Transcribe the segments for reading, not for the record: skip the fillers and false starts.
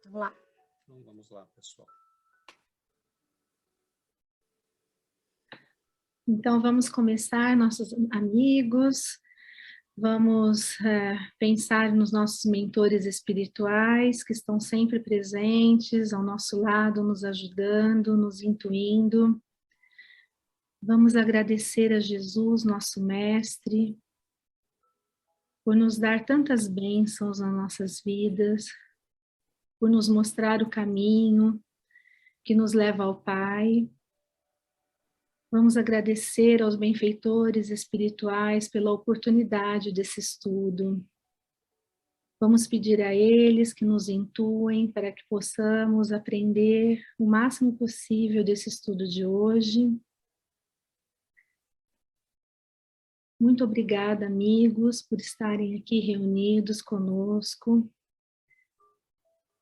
Vamos lá. Então, vamos lá, pessoal. Então, vamos começar, nossos amigos, vamos pensar nos nossos mentores espirituais, que estão sempre presentes ao nosso lado, nos ajudando, nos intuindo. Vamos agradecer a Jesus, nosso Mestre, por nos dar tantas bênçãos nas nossas vidas, por nos mostrar o caminho que nos leva ao Pai. Vamos agradecer aos benfeitores espirituais pela oportunidade desse estudo. Vamos pedir a eles que nos intuem para que possamos aprender o máximo possível desse estudo de hoje. Muito obrigada, amigos, por estarem aqui reunidos conosco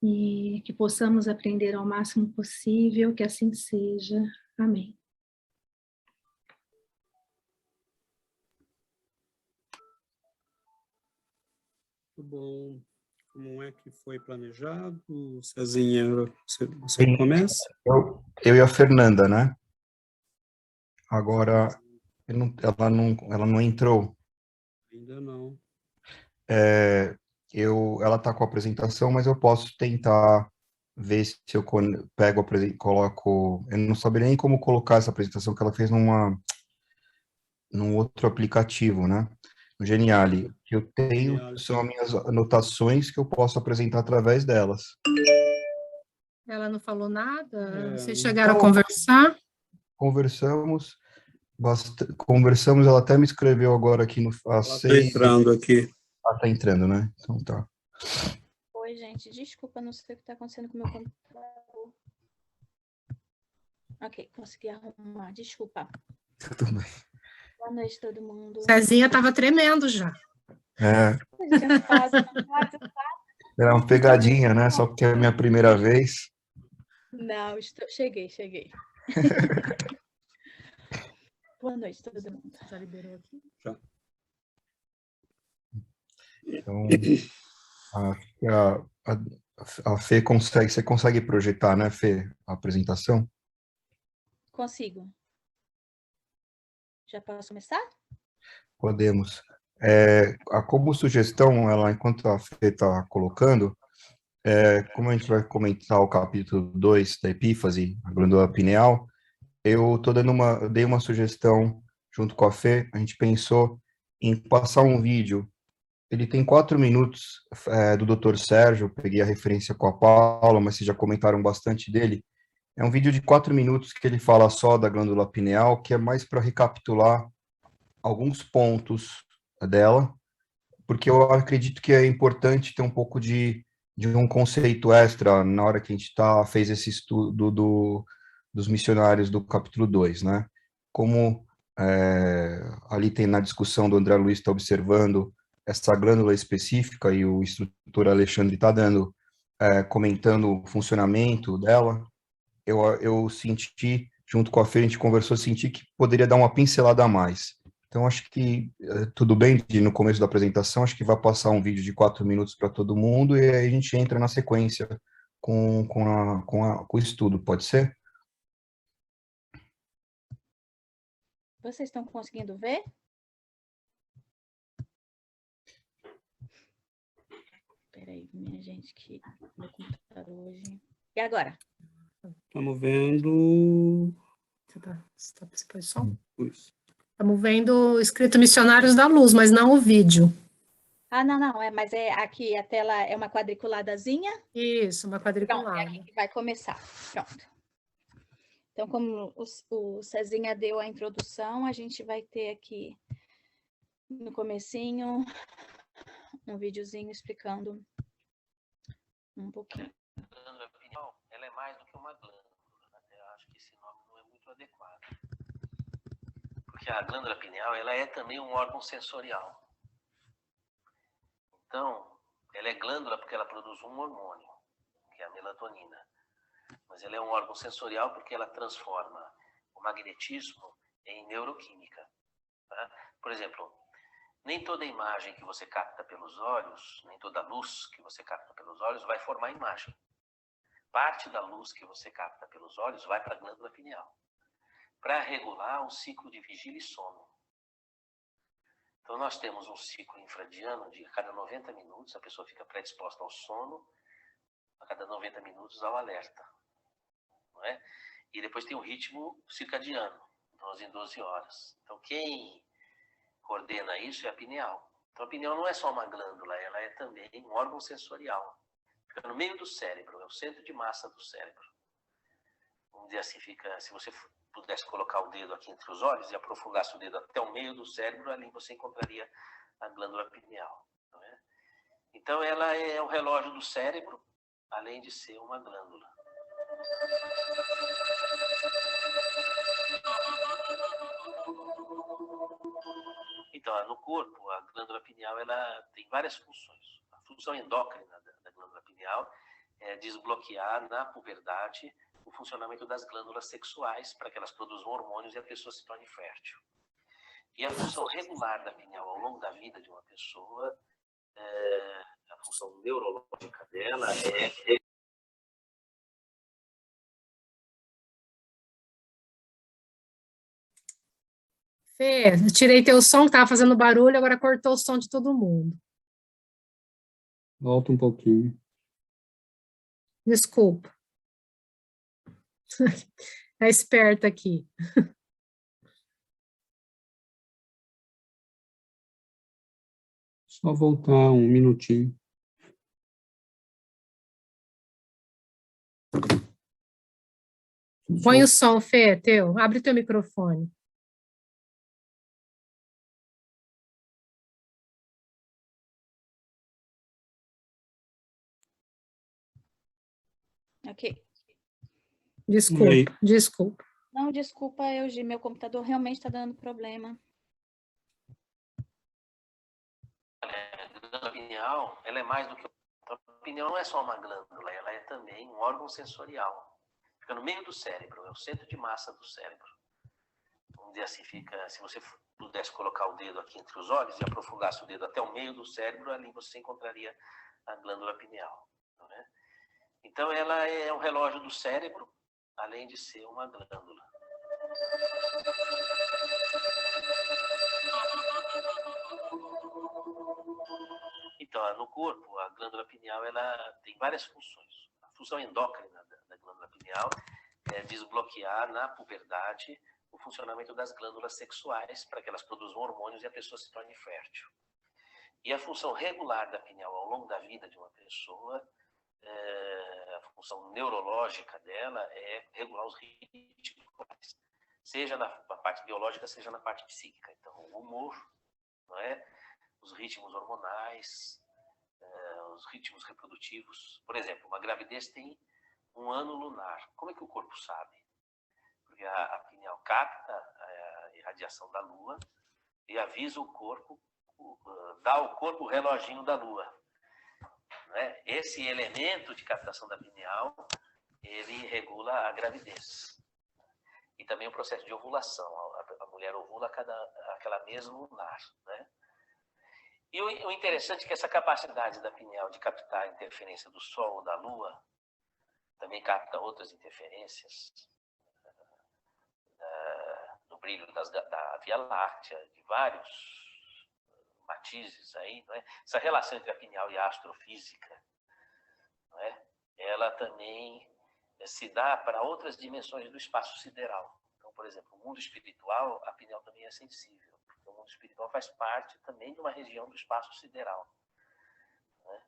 e que possamos aprender ao máximo possível, que assim seja. Amém. Muito bom. Como é que foi planejado? Cezinha, você começa? Eu e a Fernanda, né? Agora, ela não entrou. Ainda não. Ela está com a apresentação, mas eu posso tentar ver se eu pego, coloco... Eu não saberia nem como colocar essa apresentação que ela fez num outro aplicativo, né? No Geniali. O que eu tenho são as minhas anotações que eu posso apresentar através delas. Ela não falou nada? Vocês então, chegaram a conversar? Conversamos, ela até me escreveu agora aqui no Ela está entrando aqui. Ela está entrando, né? Então tá. Oi, gente, desculpa, não sei o que está acontecendo com o meu computador. Ok, consegui arrumar, desculpa. Tudo bem. Boa noite, todo mundo. Cezinha estava tremendo já. Era uma pegadinha, né? Só porque é a minha primeira vez. Não, cheguei. Boa noite, todo mundo. Já liberou aqui? Já. Então, a Fê você consegue projetar, né, Fê, a apresentação? Consigo. Já posso começar? Podemos. Como sugestão, enquanto a Fê está colocando, como a gente vai comentar o capítulo 2 da epífase, a glândula pineal, eu dei uma sugestão junto com a Fê, a gente pensou em passar um vídeo. Ele tem 4 minutos, do Dr. Sérgio, peguei a referência com a Paula, mas vocês já comentaram bastante dele. É um vídeo de 4 minutos que ele fala só da glândula pineal, que é mais para recapitular alguns pontos dela, porque eu acredito que é importante ter um pouco de um conceito extra na hora que a gente fez esse estudo dos missionários do capítulo 2, né? Como ali tem na discussão do André Luiz está observando essa glândula específica e o instrutor Alexandre está comentando o funcionamento dela, eu senti, junto com a Fê, a gente conversou, senti que poderia dar uma pincelada a mais. Então, acho que tudo bem no começo da apresentação, acho que vai passar um vídeo de 4 minutos para todo mundo e aí a gente entra na sequência com o estudo, pode ser? Vocês estão conseguindo ver? Espera aí, minha gente, que meu computador hoje... E agora? Estamos vendo... Você pôs som? Isso. Estamos vendo escrito Missionários da Luz, mas não o vídeo. Ah, não, mas aqui a tela é uma quadriculadazinha? Isso, uma quadriculada. Pronto, é aqui que vai começar. Pronto. Então, como o Cezinha deu a introdução, a gente vai ter aqui no comecinho um videozinho explicando um pouquinho. A glândula pineal, ela é mais do que uma glândula. Eu acho que esse nome não é muito adequado. Porque a glândula pineal, ela é também um órgão sensorial. Então, ela é glândula porque ela produz um hormônio, que é a melatonina. Mas ela é um órgão sensorial porque ela transforma o magnetismo em neuroquímica. Tá? Por exemplo, nem toda imagem que você capta pelos olhos, nem toda luz que você capta pelos olhos vai formar imagem. parte da luz que você capta pelos olhos vai para a glândula pineal, para regular o ciclo de vigília e sono. Então, nós temos um ciclo infradiano de a cada 90 minutos, a pessoa fica predisposta ao sono, a cada 90 minutos ao alerta. Não é? E depois tem o ritmo circadiano, 12 em 12 horas. Então, quem coordena isso é a pineal. Então, a pineal não é só uma glândula, ela é também um órgão sensorial. Fica no meio do cérebro, é o centro de massa do cérebro. Vamos dizer assim, fica, se você pudesse colocar o dedo aqui entre os olhos e aprofundasse o dedo até o meio do cérebro, ali você encontraria a glândula pineal. Não é? Então, ela é o relógio do cérebro, além de ser uma glândula. Então, no corpo, a glândula pineal ela tem várias funções. A função endócrina da glândula pineal é desbloquear na puberdade o funcionamento das glândulas sexuais para que elas produzam hormônios e a pessoa se torne fértil. E a função regular da pineal ao longo da vida de uma pessoa, a função neurológica dela é... Fê, eu tirei teu som, que estava fazendo barulho, agora cortou o som de todo mundo. Volta um pouquinho. Desculpa. Tá esperta aqui. Só voltar um minutinho. Põe o som, Fê, teu. Abre teu microfone. Ok. Desculpa, desculpa. Não, desculpa, Eugi, meu computador realmente está dando problema. A glândula pineal, ela é mais do que... A pineal não é só uma glândula, ela é também um órgão sensorial. Fica no meio do cérebro, é o centro de massa do cérebro. Vamos dizer assim, fica, se você pudesse colocar o dedo aqui entre os olhos e aprofundasse o dedo até o meio do cérebro, ali você encontraria a glândula pineal. Não é? Então, ela é o relógio do cérebro, além de ser uma glândula. Então, no corpo, a glândula pineal ela tem várias funções. A função endócrina da glândula pineal é desbloquear na puberdade o funcionamento das glândulas sexuais para que elas produzam hormônios e a pessoa se torne fértil. E a função regular da pineal ao longo da vida de uma pessoa, a função neurológica dela é regular os ritmos, seja na parte biológica, seja na parte psíquica. Então, o humor, não é? Os ritmos hormonais, os ritmos reprodutivos. Por exemplo, uma gravidez tem um ano lunar. Como é que o corpo sabe? Porque a pineal capta a irradiação da lua e avisa o corpo, dá ao corpo o reloginho da lua. Né? Esse elemento de captação da pineal, ele regula a gravidez. E também o processo de ovulação. A mulher ovula aquela mês lunar. Né? E o interessante é que essa capacidade da pineal de captar a interferência do Sol ou da Lua, também capta outras interferências no brilho da Via Láctea, de vários matizes aí, não é? Essa relação entre a pineal e a astrofísica, não é? Ela também se dá para outras dimensões do espaço sideral. Então, por exemplo, o mundo espiritual, a pineal também é sensível. O mundo espiritual faz parte também de uma região do espaço sideral. Né?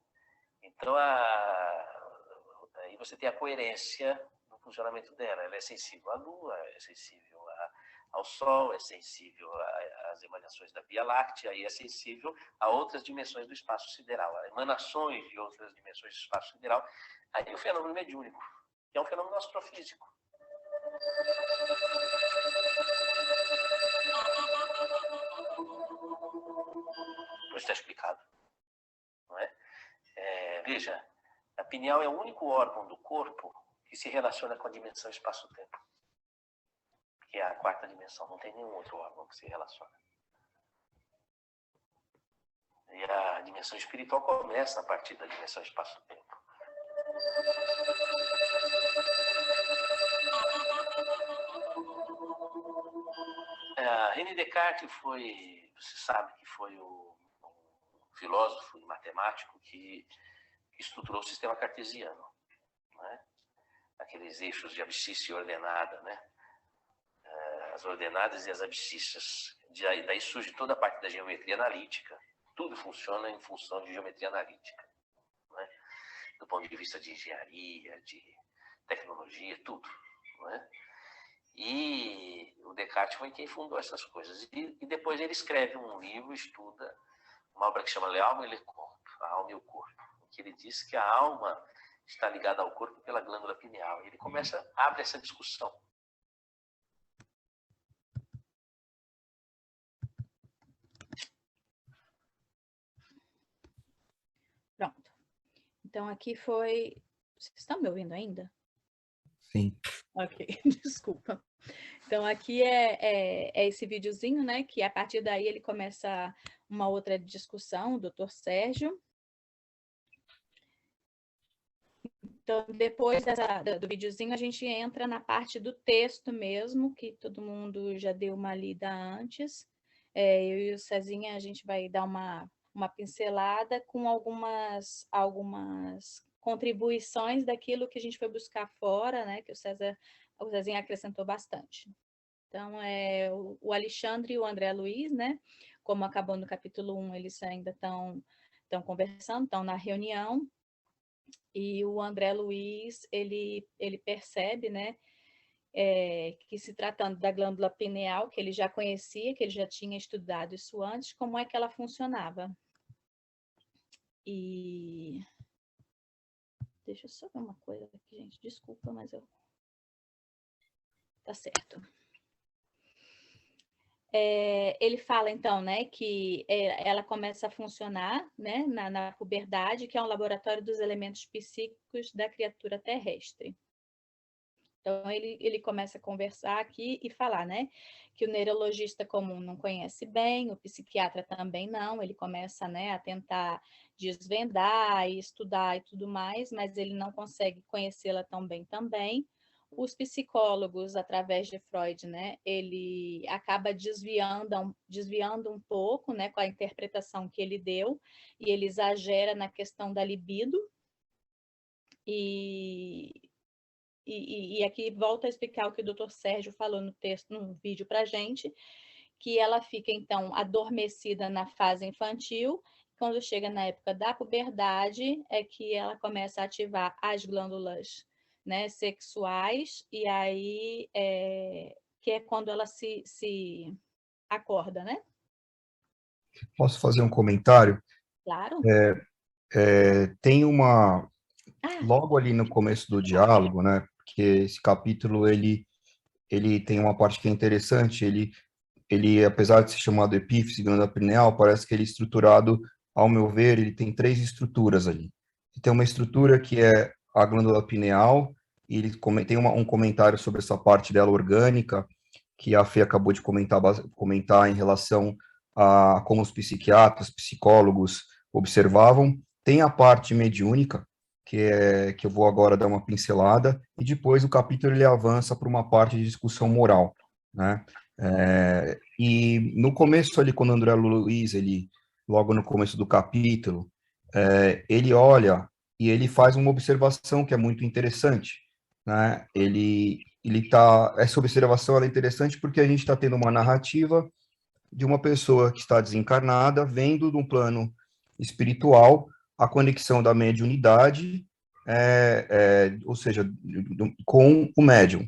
Então, aí você tem a coerência no funcionamento dela. Ela é sensível à Lua, é sensível ao Sol, é sensível às emanações da Via Láctea e é sensível a outras dimensões do espaço sideral, a emanações de outras dimensões do espaço sideral. Aí o fenômeno mediúnico, que é um fenômeno astrofísico. Pois está explicado, não é? Veja, a pineal é o único órgão do corpo que se relaciona com a dimensão espaço-tempo, que é a quarta dimensão. Não tem nenhum outro órgão que se relaciona. E a dimensão espiritual começa a partir da dimensão espaço-tempo. René Descartes você sabe que foi um filósofo e matemático que estruturou o sistema cartesiano, né? Aqueles eixos de abscissa e ordenada, né? As ordenadas e as abscissas. Daí surge toda a parte da geometria analítica. Tudo funciona em função de geometria analítica, né? Do ponto de vista de engenharia, de tecnologia, tudo, né? E o Descartes foi quem fundou essas coisas. E depois ele escreve um livro, estuda uma obra que chama L'Alma et le Corps, a alma e o corpo, que ele diz que a alma está ligada ao corpo pela glândula pineal. E ele abre essa discussão. Pronto. Então, aqui foi... Vocês estão me ouvindo ainda? Sim. Ok, desculpa. Então, aqui é esse videozinho, né? Que a partir daí ele começa uma outra discussão, o Dr. Sérgio. Então, depois do videozinho, a gente entra na parte do texto mesmo, que todo mundo já deu uma lida antes. Eu e o Cezinha, a gente vai dar uma pincelada com algumas contribuições daquilo que a gente foi buscar fora, né? Que o Cezinha acrescentou bastante. Então, o Alexandre e o André Luiz, né? Como acabou no capítulo 1, eles ainda estão conversando, estão na reunião. E o André Luiz, ele percebe, né? Que se tratando da glândula pineal, que ele já conhecia, que ele já tinha estudado isso antes, como é que ela funcionava. E... Deixa eu só ver uma coisa aqui, gente. Desculpa, mas eu... Tá certo. Ele fala, então, né, que ela começa a funcionar, né, na puberdade, que é um laboratório dos elementos psíquicos da criatura terrestre. Então, ele começa a conversar aqui e falar, né, que o neurologista comum não conhece bem, o psiquiatra também não, ele começa, né, a tentar desvendar e estudar e tudo mais, mas ele não consegue conhecê-la tão bem também. Os psicólogos, através de Freud, né, ele acaba desviando um pouco, né, com a interpretação que ele deu, e ele exagera na questão da libido. E aqui volta a explicar o que o Dr. Sérgio falou no vídeo para a gente, que ela fica, então, adormecida na fase infantil. Quando chega na época da puberdade, é que ela começa a ativar as glândulas, né, sexuais, e aí que é quando ela se acorda, né? Posso fazer um comentário? Claro. Tem uma... Logo ali no começo do diálogo, né? Porque esse capítulo, ele tem uma parte que é interessante, ele, apesar de ser chamado epífise, glândula pineal, parece que ele é estruturado, ao meu ver, ele tem 3 estruturas ali. Tem uma estrutura que é a glândula pineal, e ele tem um comentário sobre essa parte dela orgânica, que a Fê acabou de comentar em relação a como os psiquiatras, psicólogos observavam. Tem a parte mediúnica, que eu vou agora dar uma pincelada, e depois o capítulo ele avança para uma parte de discussão moral, né? E no começo ali, quando o André Luiz, logo no começo do capítulo, ele olha e ele faz uma observação que é muito interessante, né? Essa observação ela é interessante porque a gente está tendo uma narrativa de uma pessoa que está desencarnada, vendo de um plano espiritual a conexão da mediunidade, ou seja, com o médium.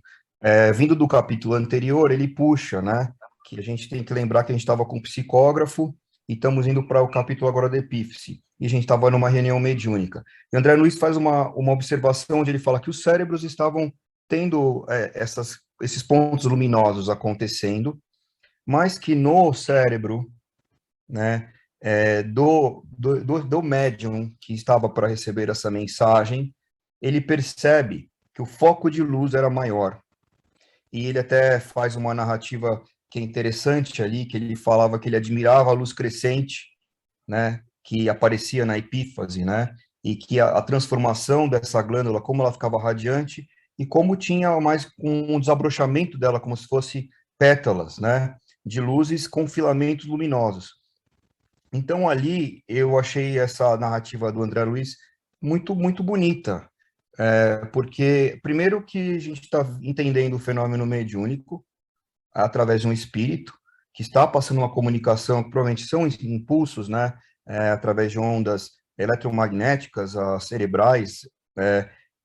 Vindo do capítulo anterior, ele puxa, né, que a gente tem que lembrar que a gente estava com o psicógrafo e estamos indo para o capítulo agora da epífise, e a gente estava numa reunião mediúnica. E André Luiz faz uma observação onde ele fala que os cérebros estavam tendo esses pontos luminosos acontecendo, mas que no cérebro, né, do médium que estava para receber essa mensagem, ele percebe que o foco de luz era maior. E ele até faz uma narrativa que é interessante ali, que ele falava que ele admirava a luz crescente, né, que aparecia na epífase, né, e que a transformação dessa glândula, como ela ficava radiante, e como tinha mais um desabrochamento dela, como se fosse pétalas, né, de luzes com filamentos luminosos. Então, ali, eu achei essa narrativa do André Luiz muito, muito bonita, porque, primeiro, que a gente está entendendo o fenômeno mediúnico através de um espírito que está passando uma comunicação, que provavelmente são impulsos, né, através de ondas eletromagnéticas, cerebrais,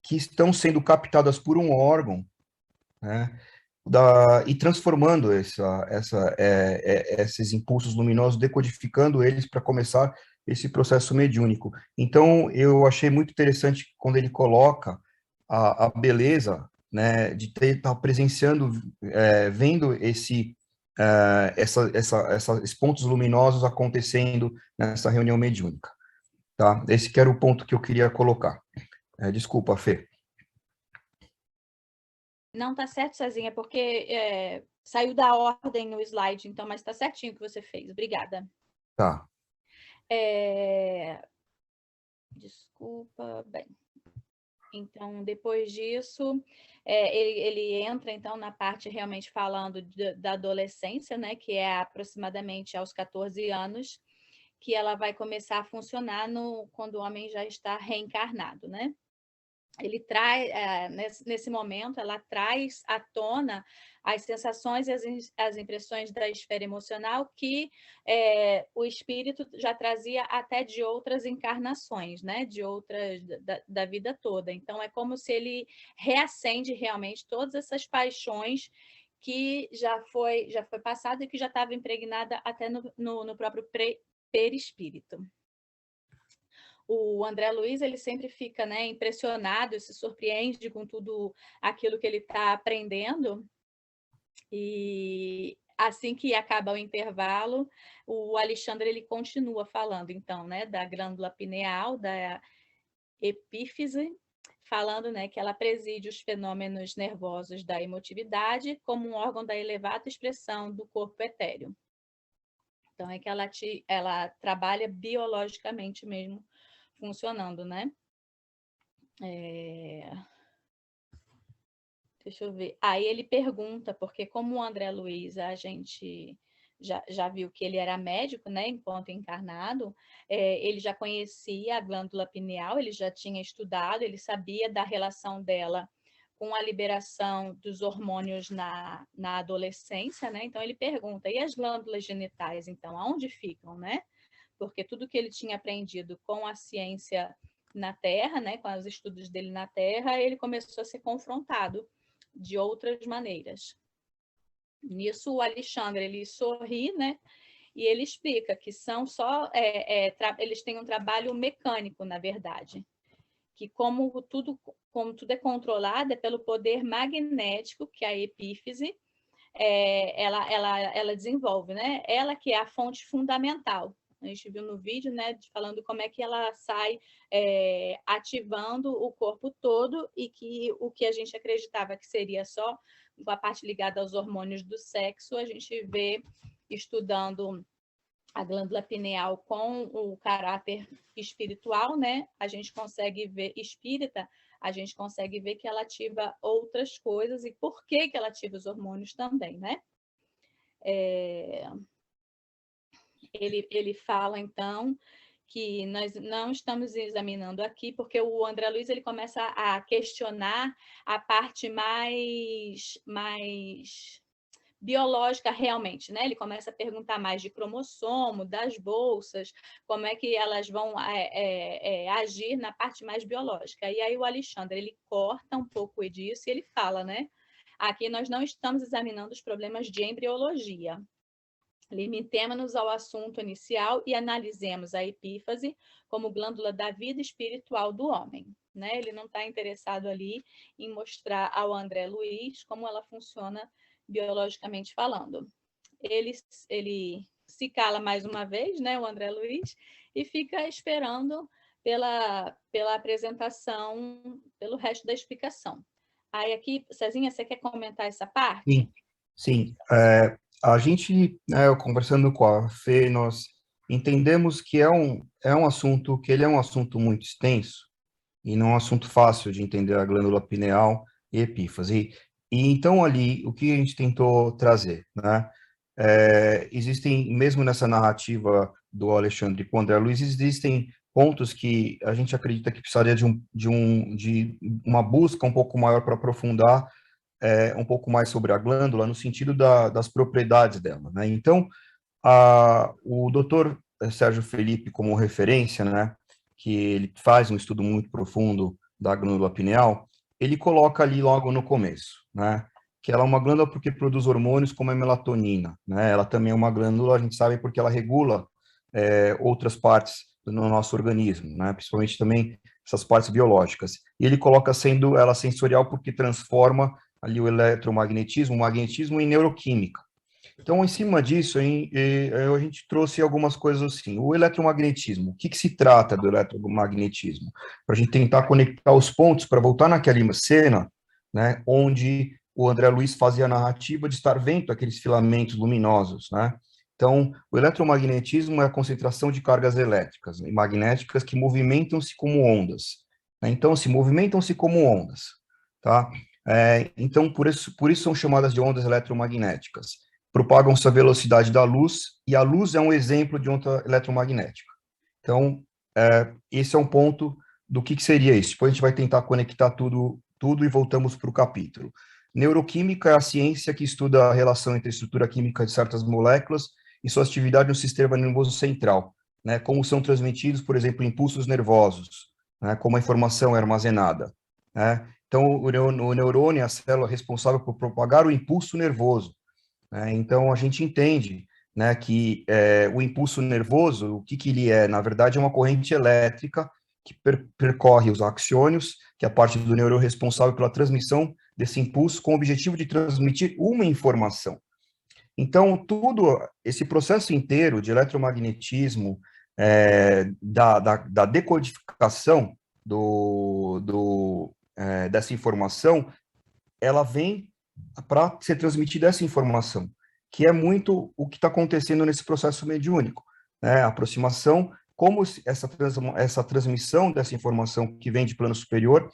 que estão sendo captadas por um órgão, né, e transformando esses impulsos luminosos, decodificando eles para começar esse processo mediúnico. Então, eu achei muito interessante quando ele coloca a beleza, né, de estar presenciando, vendo esses pontos luminosos acontecendo nessa reunião mediúnica. Tá? Esse que era o ponto que eu queria colocar. Desculpa, Fê. Não, tá certo, Cezinha, porque saiu da ordem no slide, então, mas tá certinho o que você fez. Obrigada. Tá. Desculpa, bem. Então, depois disso, ele entra, então, na parte realmente falando da adolescência, né, que é aproximadamente aos 14 anos, que ela vai começar a funcionar quando o homem já está reencarnado, né? Ele traz, nesse momento, ela traz à tona as sensações e as impressões da esfera emocional que o espírito já trazia até de outras encarnações, né? De outras, da vida toda. Então, é como se ele reacende realmente todas essas paixões que já foi passada e que já estava impregnada até no próprio perispírito. O André Luiz, ele sempre fica, né, impressionado, se surpreende com tudo aquilo que ele está aprendendo. E assim que acaba o intervalo, o Alexandre ele continua falando, então, né, da glândula pineal, da epífise, falando, né, que ela preside os fenômenos nervosos da emotividade como um órgão da elevada expressão do corpo etéreo. Então, é que ela trabalha biologicamente mesmo, funcionando, né? Deixa eu ver. Aí ele pergunta, porque como o André Luiz, a gente já viu que ele era médico, né, enquanto encarnado, ele já conhecia a glândula pineal, ele já tinha estudado, ele sabia da relação dela com a liberação dos hormônios na adolescência, né? Então ele pergunta, e as glândulas genitais, então, aonde ficam, né? Porque tudo que ele tinha aprendido com a ciência na Terra, né, com os estudos dele na Terra, ele começou a ser confrontado de outras maneiras. Nisso, o Alexandre, ele sorri, né, e ele explica que são só, eles têm um trabalho mecânico, na verdade, que como tudo é controlado é pelo poder magnético que a epífise ela desenvolve, né? Ela que é a fonte fundamental. A gente viu no vídeo, né, falando como é que ela sai ativando o corpo todo e que o que a gente acreditava que seria só a parte ligada aos hormônios do sexo, a gente vê estudando a glândula pineal com o caráter espiritual, né? A gente consegue ver espírita, a gente consegue ver que ela ativa outras coisas e por que ela ativa os hormônios também, né? Ele fala, então, que nós não estamos examinando aqui, porque o André Luiz ele começa a questionar a parte mais biológica realmente, né? Ele começa a perguntar mais de cromossomo, das bolsas, como é que elas vão agir na parte mais biológica. E aí o Alexandre, ele corta um pouco disso e ele fala, né? Aqui nós não estamos examinando os problemas de embriologia. Limitemos-nos ao assunto inicial e analisemos a epífise como glândula da vida espiritual do homem. Né? Ele não está interessado ali em mostrar ao André Luiz como ela funciona biologicamente falando. Ele se cala mais uma vez, né, o André Luiz, e fica esperando pela apresentação, pelo resto da explicação. Aí aqui, Cezinha, você quer comentar essa parte? Sim. A gente, conversando com a Fê, nós entendemos que é um assunto, que ele é um assunto muito extenso e não é um assunto fácil de entender a glândula pineal e epífise. E então ali, o que a gente tentou trazer, né? existem, mesmo nessa narrativa do Alexandre com o André Luiz, existem pontos que a gente acredita que precisaria de uma busca um pouco maior para aprofundar um pouco mais sobre a glândula, no sentido das propriedades dela, né? Então, o doutor Sérgio Felipe, como referência, né, que ele faz um estudo muito profundo da glândula pineal, ele coloca ali logo no começo, né, que ela é uma glândula porque produz hormônios como a melatonina, né? Ela também é uma glândula, a gente sabe, porque ela regula outras partes do nosso organismo, né? Principalmente também essas partes biológicas. E ele coloca sendo ela sensorial porque transforma ali o eletromagnetismo, o magnetismo em neuroquímica. Então, em cima disso, a gente trouxe algumas coisas assim. O eletromagnetismo, o que se trata do eletromagnetismo? Para a gente tentar conectar os pontos, para voltar naquela cena, né, onde o André Luiz fazia a narrativa de estar vendo aqueles filamentos luminosos, né? Então, o eletromagnetismo é a concentração de cargas elétricas e magnéticas que movimentam-se como ondas, né? Então, se movimentam-se como ondas, tá? Então, por isso são chamadas de ondas eletromagnéticas. Propagam-se a velocidade da luz, e a luz é um exemplo de onda eletromagnética. Então, esse é um ponto do que seria isso. Depois a gente vai tentar conectar tudo e voltamos para o capítulo. Neuroquímica é a ciência que estuda a relação entre a estrutura química de certas moléculas e sua atividade no sistema nervoso central, né? Como são transmitidos, por exemplo, impulsos nervosos, né? Como a informação é armazenada, né? Então, o neurônio é a célula responsável por propagar o impulso nervoso, né? Então, a gente entende, né, que o impulso nervoso, o que ele é? Na verdade, é uma corrente elétrica que percorre os axônios, que é a parte do neurônio responsável pela transmissão desse impulso, com o objetivo de transmitir uma informação. Então, tudo esse processo inteiro de eletromagnetismo, da decodificação dessa informação, ela vem para ser transmitida essa informação, que é muito o que está acontecendo nesse processo mediúnico, né? A aproximação, como essa transmissão dessa informação que vem de plano superior,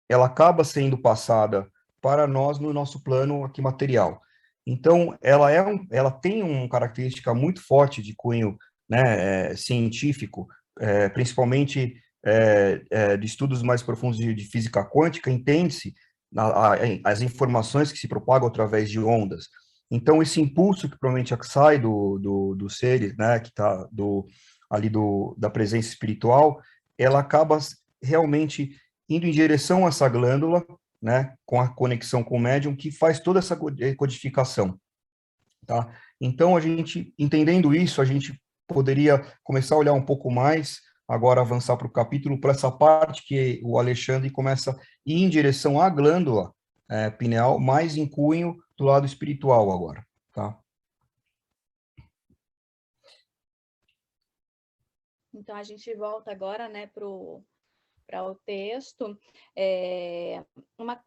ela acaba sendo passada para nós no nosso plano aqui material. Então, ela tem uma característica muito forte de cunho, né, científico, principalmente de estudos mais profundos de física quântica, entende-se as informações que se propagam através de ondas. Então, esse impulso que provavelmente sai do seres, né, que está da presença espiritual, ela acaba realmente indo em direção a essa glândula, né, com a conexão com o médium, que faz toda essa codificação, tá? Então, a gente, entendendo isso, a gente poderia começar a olhar um pouco mais, agora avançar para o capítulo, para essa parte que o Alexandre começa a ir em direção à glândula pineal, mais em cunho do lado espiritual agora, tá? Então, a gente volta agora, né, para o texto.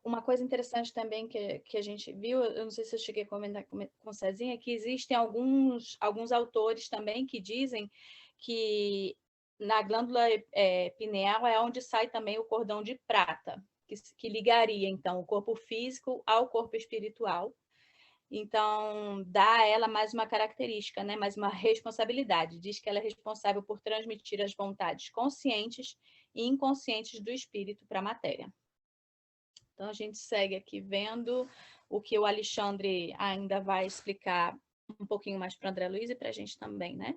Uma coisa interessante também que a gente viu, eu não sei se eu cheguei a comentar com o Cezinha, que existem alguns autores também que dizem que na glândula pineal é onde sai também o cordão de prata, que ligaria, então, o corpo físico ao corpo espiritual. Então, dá a ela mais uma característica, né? Mais uma responsabilidade. Diz que ela é responsável por transmitir as vontades conscientes e inconscientes do espírito para a matéria. Então, a gente segue aqui vendo o que o Alexandre ainda vai explicar um pouquinho mais para o André Luiz e para a gente também, né?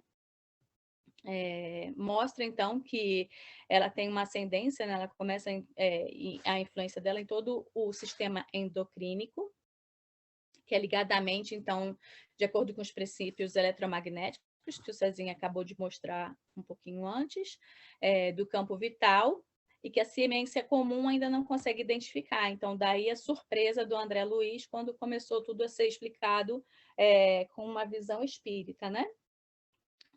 Mostra, então, que ela tem uma ascendência, né? Ela começa a influência dela em todo o sistema endocrínico, que é ligada à mente, então, de acordo com os princípios eletromagnéticos, que o Cezinha acabou de mostrar um pouquinho antes, do campo vital, e que a ciência comum ainda não consegue identificar. Então, daí a surpresa do André Luiz, quando começou tudo a ser explicado com uma visão espírita, né?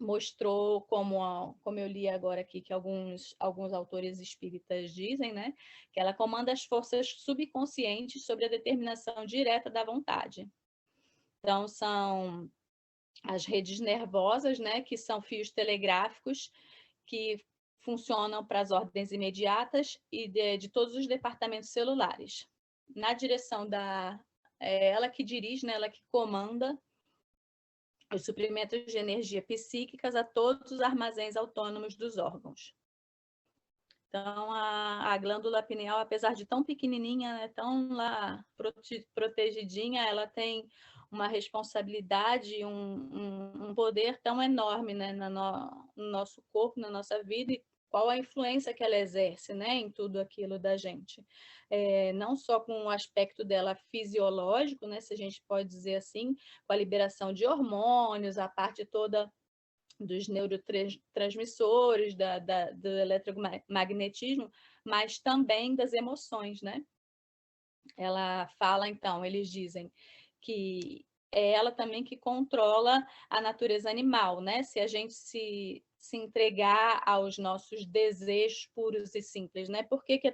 Mostrou, como eu li agora aqui, que alguns autores espíritas dizem, né, que ela comanda as forças subconscientes sobre a determinação direta da vontade. Então, são as redes nervosas, né, que são fios telegráficos que funcionam para as ordens imediatas e de todos os departamentos celulares. Na direção ela que dirige, né, ela que comanda os suprimentos de energia psíquicas a todos os armazéns autônomos dos órgãos. Então, a glândula pineal, apesar de tão pequenininha, né, tão lá protegidinha, ela tem uma responsabilidade, um poder tão enorme, né, no nosso corpo, na nossa vida, e qual a influência que ela exerce, né, em tudo aquilo da gente. Não só com o aspecto dela fisiológico, né, se a gente pode dizer assim, com a liberação de hormônios, a parte toda dos neurotransmissores, do eletromagnetismo, mas também das emoções, né? Ela fala, então, eles dizem que é ela também que controla a natureza animal, né? Se a gente se entregar aos nossos desejos puros e simples, né? Por que é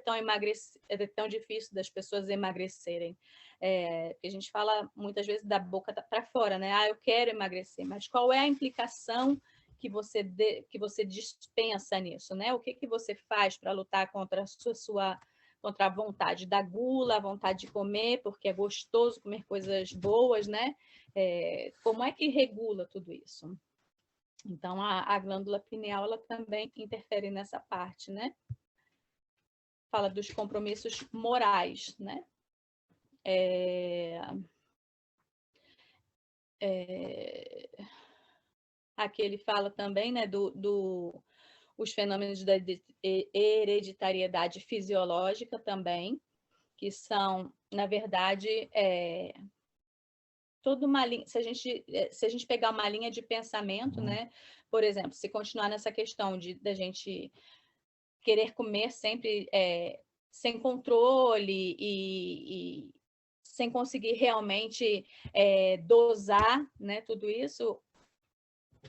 tão difícil das pessoas emagrecerem? Porque a gente fala muitas vezes da boca para fora, né? Eu quero emagrecer, mas qual é a implicação que você dispensa nisso, né? O que você faz para lutar contra contra a vontade da gula, a vontade de comer, porque é gostoso comer coisas boas, né? Como é que regula tudo isso? Então, a glândula pineal, ela também interfere nessa parte, né? Fala dos compromissos morais, né? Aqui ele fala também, né, os fenômenos da hereditariedade fisiológica também, que são, na verdade, toda uma linha. Se a gente pegar uma linha de pensamento, né, por exemplo, se continuar nessa questão da gente querer comer sempre sem controle e sem conseguir realmente dosar, né, tudo isso,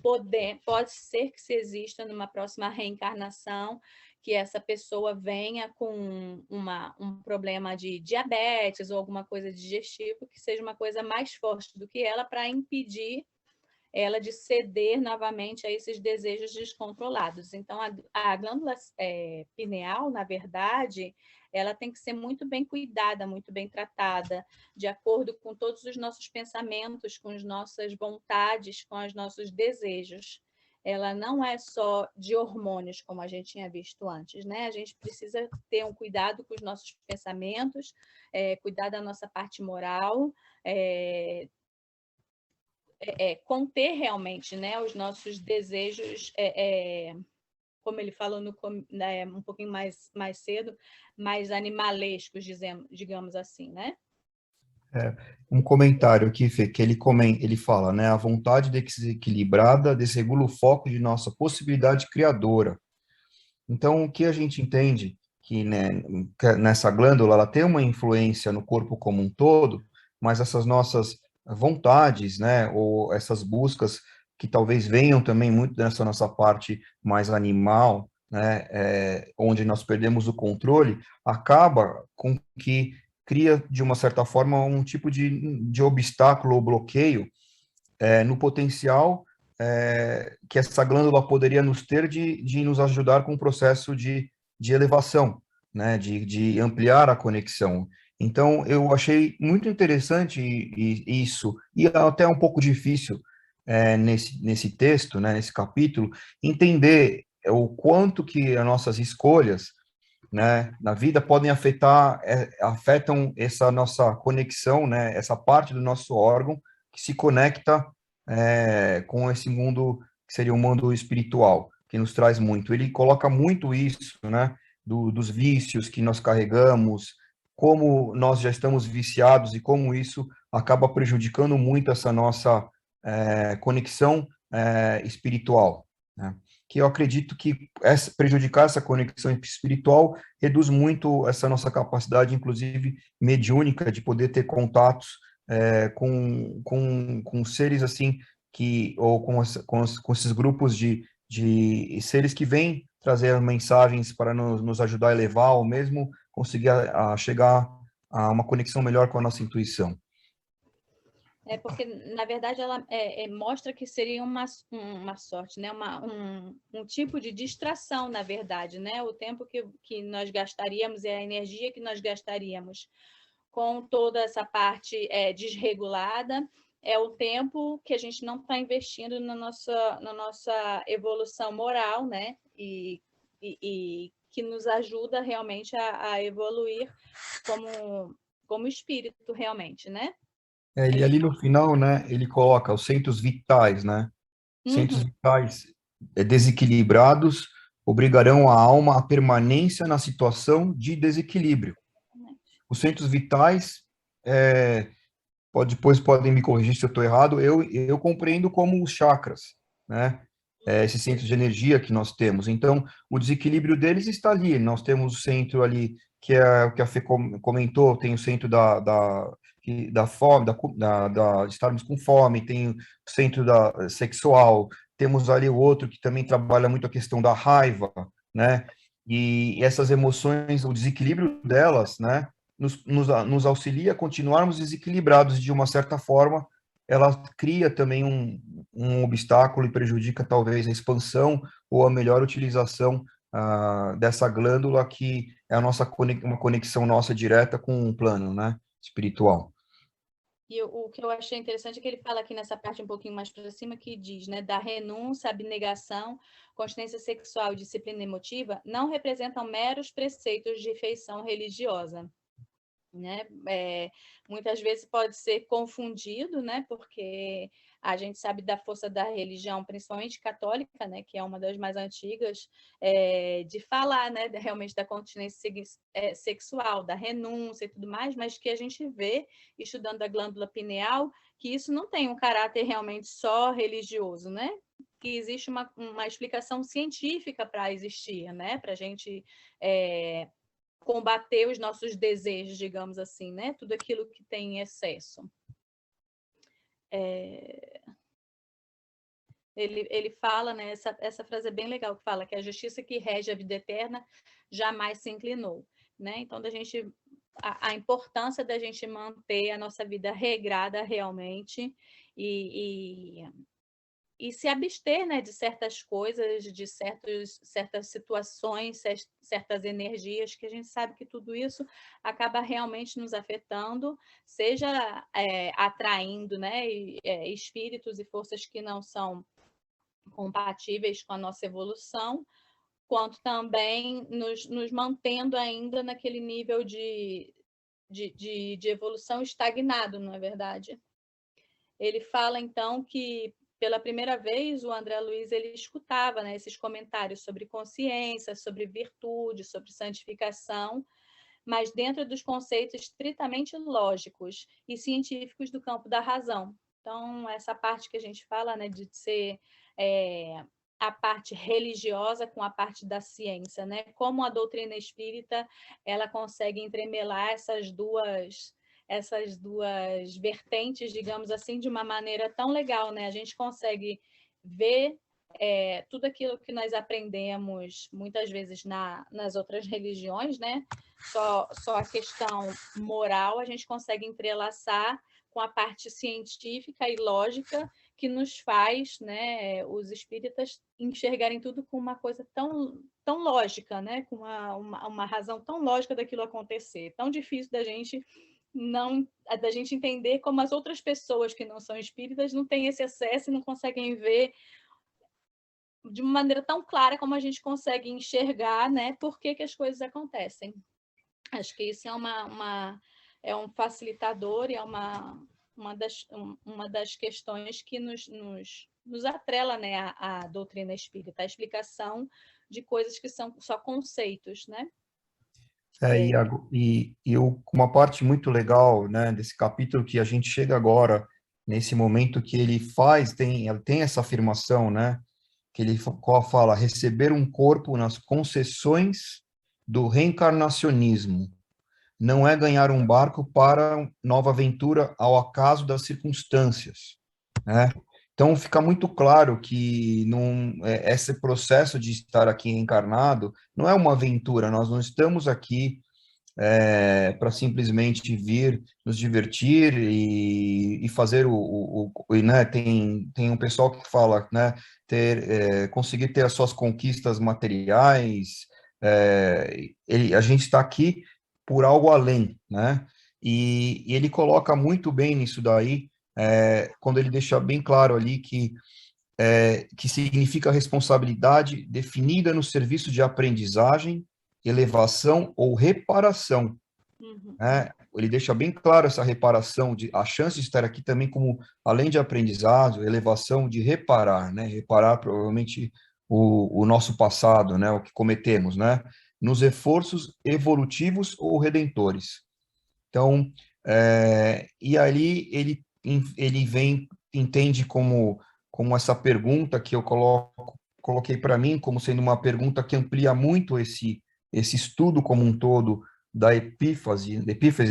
pode ser que se exista numa próxima reencarnação que essa pessoa venha com um problema de diabetes ou alguma coisa digestiva, que seja uma coisa mais forte do que ela, para impedir ela de ceder novamente a esses desejos descontrolados. Então, a glândula pineal, na verdade, ela tem que ser muito bem cuidada, muito bem tratada, de acordo com todos os nossos pensamentos, com as nossas vontades, com os nossos desejos. Ela não é só de hormônios, como a gente tinha visto antes, né? A gente precisa ter um cuidado com os nossos pensamentos, cuidar da nossa parte moral, conter realmente, né, os nossos desejos, como ele falou um pouquinho mais cedo, mais animalescos, digamos assim, né? Um comentário aqui, Fê, que ele fala, né, a vontade desequilibrada desregula o foco de nossa possibilidade criadora. Então, o que a gente entende que, né, nessa glândula, ela tem uma influência no corpo como um todo, mas essas nossas vontades, né, ou essas buscas que talvez venham também muito dessa nossa parte mais animal, né, onde nós perdemos o controle, acaba com que cria, de uma certa forma, um tipo de obstáculo ou bloqueio no potencial que essa glândula poderia nos ter de nos ajudar com o processo de elevação, né, de ampliar a conexão. Então, eu achei muito interessante isso, e até um pouco difícil nesse texto, né, nesse capítulo, entender o quanto que as nossas escolhas, né, na vida podem afetam essa nossa conexão, né, essa parte do nosso órgão que se conecta com esse mundo que seria um mundo espiritual, que nos traz muito. Ele coloca muito isso, né, dos vícios que nós carregamos, como nós já estamos viciados e como isso acaba prejudicando muito essa nossa conexão espiritual, né? Que eu acredito que prejudicar essa conexão espiritual reduz muito essa nossa capacidade, inclusive mediúnica, de poder ter contatos com seres assim, ou com esses grupos de seres que vêm trazer mensagens para nos ajudar a elevar, ou mesmo conseguir chegar a uma conexão melhor com a nossa intuição. Porque, na verdade, ela mostra que seria uma sorte, né? Um tipo de distração, na verdade, né? O tempo que nós gastaríamos e a energia que nós gastaríamos com toda essa parte desregulada, é o tempo que a gente não está investindo na nossa evolução moral, né? E que nos ajuda realmente a evoluir como espírito, realmente, né? Ele ali no final, né, ele coloca os centros vitais, né? Centros Uhum. vitais desequilibrados obrigarão a alma à permanência na situação de desequilíbrio. Os centros vitais, depois podem me corrigir se eu estou errado, eu compreendo como os chakras, né? Esses centros de energia que nós temos. Então, o desequilíbrio deles está ali. Nós temos o centro ali, que é o que a Fê comentou, tem o centro da fome, de estarmos com fome, tem o centro sexual, temos ali o outro que também trabalha muito a questão da raiva, né? E essas emoções, o desequilíbrio delas, né? Nos auxilia a continuarmos desequilibrados de uma certa forma, ela cria também um obstáculo e prejudica talvez a expansão ou a melhor utilização dessa glândula que é uma conexão nossa direta com o plano, né, espiritual. E o que eu achei interessante é que ele fala aqui nessa parte um pouquinho mais para cima, que diz, né, da renúncia, abnegação, continência sexual e disciplina emotiva não representam meros preceitos de feição religiosa. Né? Muitas vezes pode ser confundido, né? Porque a gente sabe da força da religião, principalmente católica, né? Que é uma das mais antigas, de falar, né? Realmente da continência sexual, da renúncia e tudo mais, mas que a gente vê, estudando a glândula pineal, que isso não tem um caráter realmente só religioso, né? Que existe uma explicação científica para existir, né? Para a gente combater os nossos desejos, digamos assim, né? Tudo aquilo que tem em excesso. Ele fala, né? Essa frase é bem legal, que fala que a justiça que rege a vida eterna jamais se inclinou, né? Então, a importância da gente manter a nossa vida regrada realmente e se abster, né, de certas coisas, de certas situações, certas energias, que a gente sabe que tudo isso acaba realmente nos afetando, seja atraindo, né, espíritos e forças que não são compatíveis com a nossa evolução, quanto também nos mantendo ainda naquele nível de evolução estagnado, não é verdade? Ele fala, então, que pela primeira vez o André Luiz ele escutava, né, esses comentários sobre consciência, sobre virtude, sobre santificação, mas dentro dos conceitos estritamente lógicos e científicos do campo da razão. Então, essa parte que a gente fala, né, de ser a parte religiosa com a parte da ciência, né? Como a doutrina espírita ela consegue entremelar essas duas vertentes, digamos assim, de uma maneira tão legal, né? A gente consegue ver tudo aquilo que nós aprendemos muitas vezes nas outras religiões, né? Só a questão moral a gente consegue entrelaçar com a parte científica e lógica que nos faz, né, os espíritas enxergarem tudo com uma coisa tão lógica, né? Com uma razão tão lógica daquilo acontecer. Tão difícil da gente entender como as outras pessoas que não são espíritas não têm esse acesso e não conseguem ver de uma maneira tão clara como a gente consegue enxergar, né, por que as coisas acontecem. Acho que isso é um facilitador e é uma das questões que nos atrela, né, à doutrina espírita, a explicação de coisas que são só conceitos, né? Uma parte muito legal, né, desse capítulo que a gente chega agora, nesse momento que ele tem essa afirmação, né, que ele fala, receber um corpo nas concessões do reencarnacionismo, não é ganhar um barco para nova aventura ao acaso das circunstâncias, né? Então, fica muito claro que esse processo de estar aqui reencarnado não é uma aventura, nós não estamos aqui para simplesmente vir nos divertir e fazer né, tem um pessoal que fala, né, conseguir ter as suas conquistas materiais, a gente está aqui por algo além, né? E ele coloca muito bem nisso daí, quando ele deixa bem claro ali que significa responsabilidade definida no serviço de aprendizagem, elevação ou reparação. Uhum. Né? Ele deixa bem claro essa reparação, a chance de estar aqui também como, além de aprendizado, elevação de reparar, né? Reparar provavelmente o nosso passado, né? O que cometemos, né? Nos esforços evolutivos ou redentores. Então, e ali ele entende como essa pergunta que eu coloquei para mim, como sendo uma pergunta que amplia muito esse estudo como um todo da epífase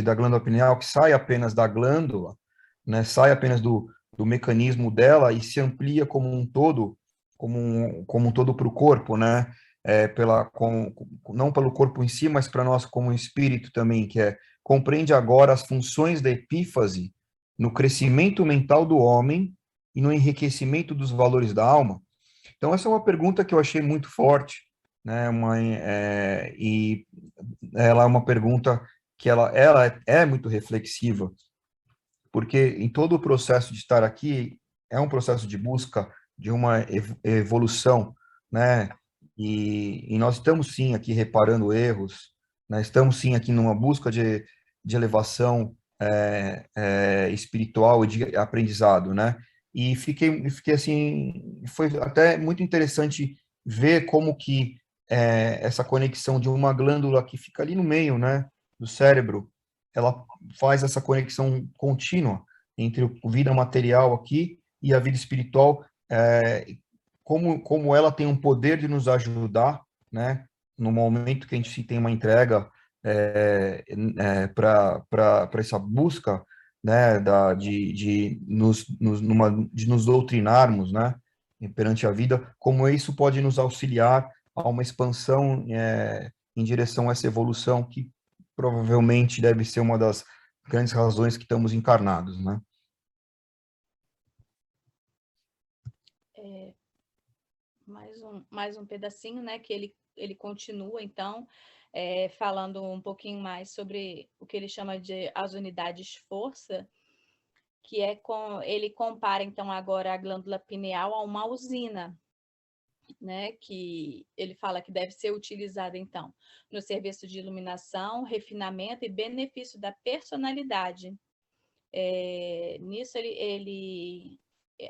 da glândula pineal, que sai apenas da glândula, né, sai apenas do mecanismo dela e se amplia como um todo, como um todo para o corpo, né? Não pelo corpo em si, mas para nós como espírito também, compreende agora as funções da epífase no crescimento mental do homem e no enriquecimento dos valores da alma. Então, essa é uma pergunta que eu achei muito forte, né, e ela é uma pergunta que ela é muito reflexiva, porque em todo o processo de estar aqui, é um processo de busca de uma evolução, né, e nós estamos sim aqui reparando erros, né, estamos sim aqui numa busca de elevação espiritual e de aprendizado, né, e fiquei assim, foi até muito interessante ver como que essa conexão de uma glândula que fica ali no meio, né, do cérebro, ela faz essa conexão contínua entre a vida material aqui e a vida espiritual, como ela tem um poder de nos ajudar, né, no momento que a gente tem uma entrega para essa busca, né, de nos doutrinarmos, né, perante a vida, como isso pode nos auxiliar a uma expansão em direção a essa evolução que provavelmente deve ser uma das grandes razões que estamos encarnados, né? Mais um pedacinho, né, que ele continua, então, falando um pouquinho mais sobre o que ele chama de as unidades força, que ele compara, então, agora a glândula pineal a uma usina, né, que ele fala que deve ser utilizada, então, no serviço de iluminação, refinamento e benefício da personalidade. Nisso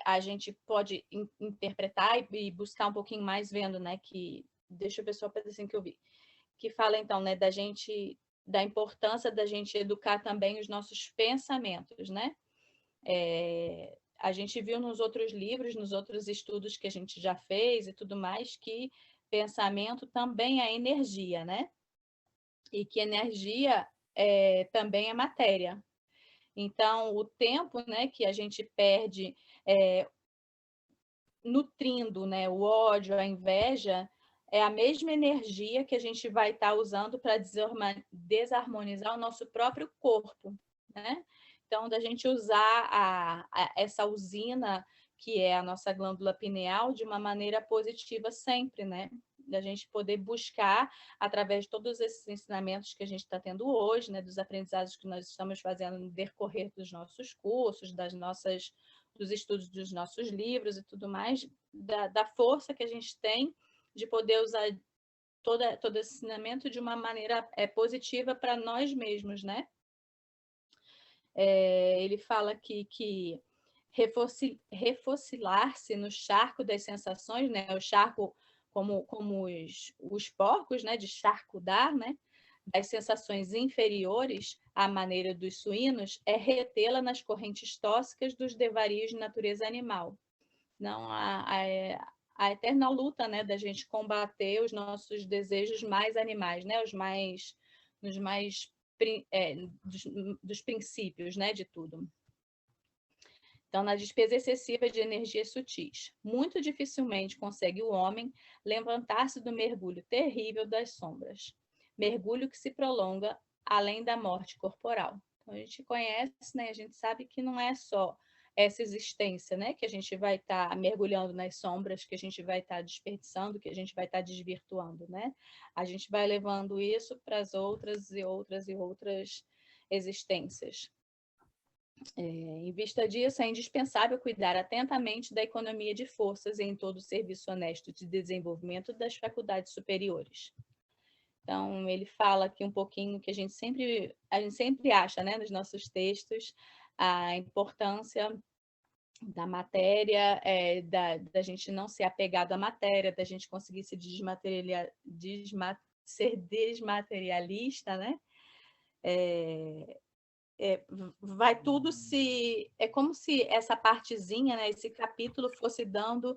a gente pode interpretar e buscar um pouquinho mais vendo, né, que deixa o pessoal pedacinho que eu vi, que fala então, né, da importância da gente educar também os nossos pensamentos, né? A gente viu nos outros livros, nos outros estudos que a gente já fez e tudo mais, que pensamento também é energia, né? E que energia também é matéria. Então, o tempo, né, que a gente perde nutrindo, né, o ódio, a inveja, é a mesma energia que a gente vai estar usando para desarmonizar o nosso próprio corpo, né? Então, da gente usar essa usina, que é a nossa glândula pineal, de uma maneira positiva sempre, né? Da gente poder buscar, através de todos esses ensinamentos que a gente está tendo hoje, né, dos aprendizados que nós estamos fazendo no decorrer dos nossos cursos, dos estudos dos nossos livros e tudo mais, da força que a gente tem de poder usar todo esse ensinamento de uma maneira positiva para nós mesmos, né? Ele fala que refocilar-se no charco das sensações, né? O charco como os porcos, né? De charcudar, né? Das sensações inferiores à maneira dos suínos é retê-la nas correntes tóxicas dos devarios de natureza animal. Não a eterna luta, né, da gente combater os nossos desejos mais animais, né, os mais dos princípios, né, de tudo. Então, na despesa excessiva de energias sutis, muito dificilmente consegue o homem levantar-se do mergulho terrível das sombras, mergulho que se prolonga além da morte corporal. Então, a gente conhece, né, a gente sabe que não é só essa existência, né, que a gente vai estar mergulhando nas sombras, que a gente vai estar desperdiçando, que a gente vai estar desvirtuando, né? A gente vai levando isso para as outras e outras e outras existências. Em vista disso, é indispensável cuidar atentamente da economia de forças em todo o serviço honesto de desenvolvimento das faculdades superiores. Então, ele fala aqui um pouquinho que a gente sempre acha, né, nos nossos textos, a importância da matéria, da gente não ser apegado à matéria, da gente conseguir se ser desmaterialista, né? Vai tudo se... É como se essa partezinha, né, esse capítulo fosse dando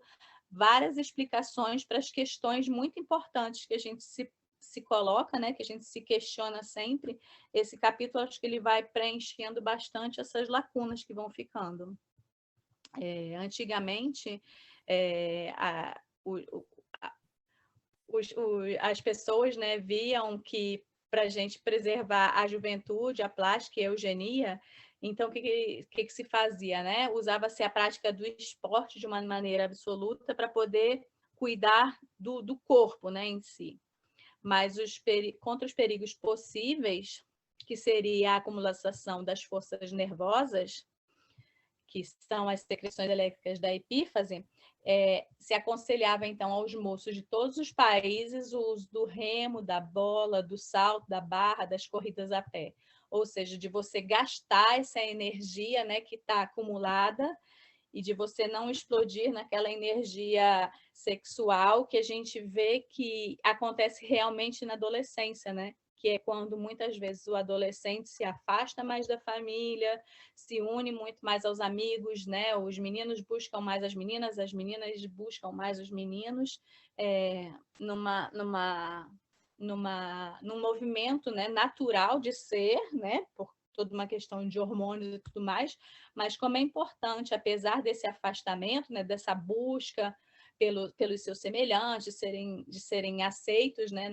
várias explicações para as questões muito importantes que a gente se coloca, né, que a gente se questiona sempre. Esse capítulo, acho que ele vai preenchendo bastante essas lacunas que vão ficando. Antigamente, as pessoas, né, viam que para a gente preservar a juventude, a plástica e a eugenia, então o que se fazia, né? Usava-se a prática do esporte de uma maneira absoluta para poder cuidar do corpo, né, em si. Mas contra os perigos possíveis, que seria a acumulação das forças nervosas, que são as secreções elétricas da epífase, se aconselhava, então, aos moços de todos os países o uso do remo, da bola, do salto, da barra, das corridas a pé. Ou seja, de você gastar essa energia, né, que está acumulada e de você não explodir naquela energia sexual que a gente vê que acontece realmente na adolescência, né? Que é quando muitas vezes o adolescente se afasta mais da família, se une muito mais aos amigos, né? Os meninos buscam mais as meninas buscam mais os meninos, num movimento, né, natural de ser, né? Por toda uma questão de hormônios e tudo mais, mas como é importante, apesar desse afastamento, né, dessa busca pelos seus semelhantes, de serem aceitos, né,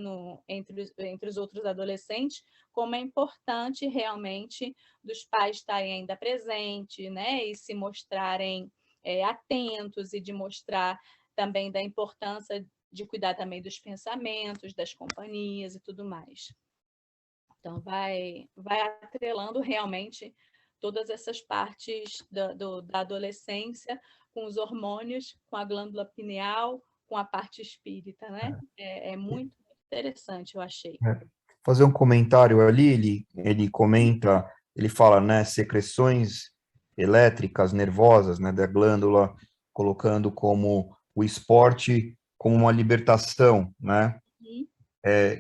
entre os outros adolescentes, como é importante realmente dos pais estarem ainda presentes, né, e se mostrarem atentos, e de mostrar também da importância de cuidar também dos pensamentos, das companhias e tudo mais. Então, vai atrelando realmente todas essas partes da adolescência com os hormônios, com a glândula pineal, com a parte espírita, né? É muito interessante, eu achei. Fazer um comentário ali, ele comenta, ele fala, né, secreções elétricas, nervosas, né, da glândula, colocando como o esporte como uma libertação, né? Uhum.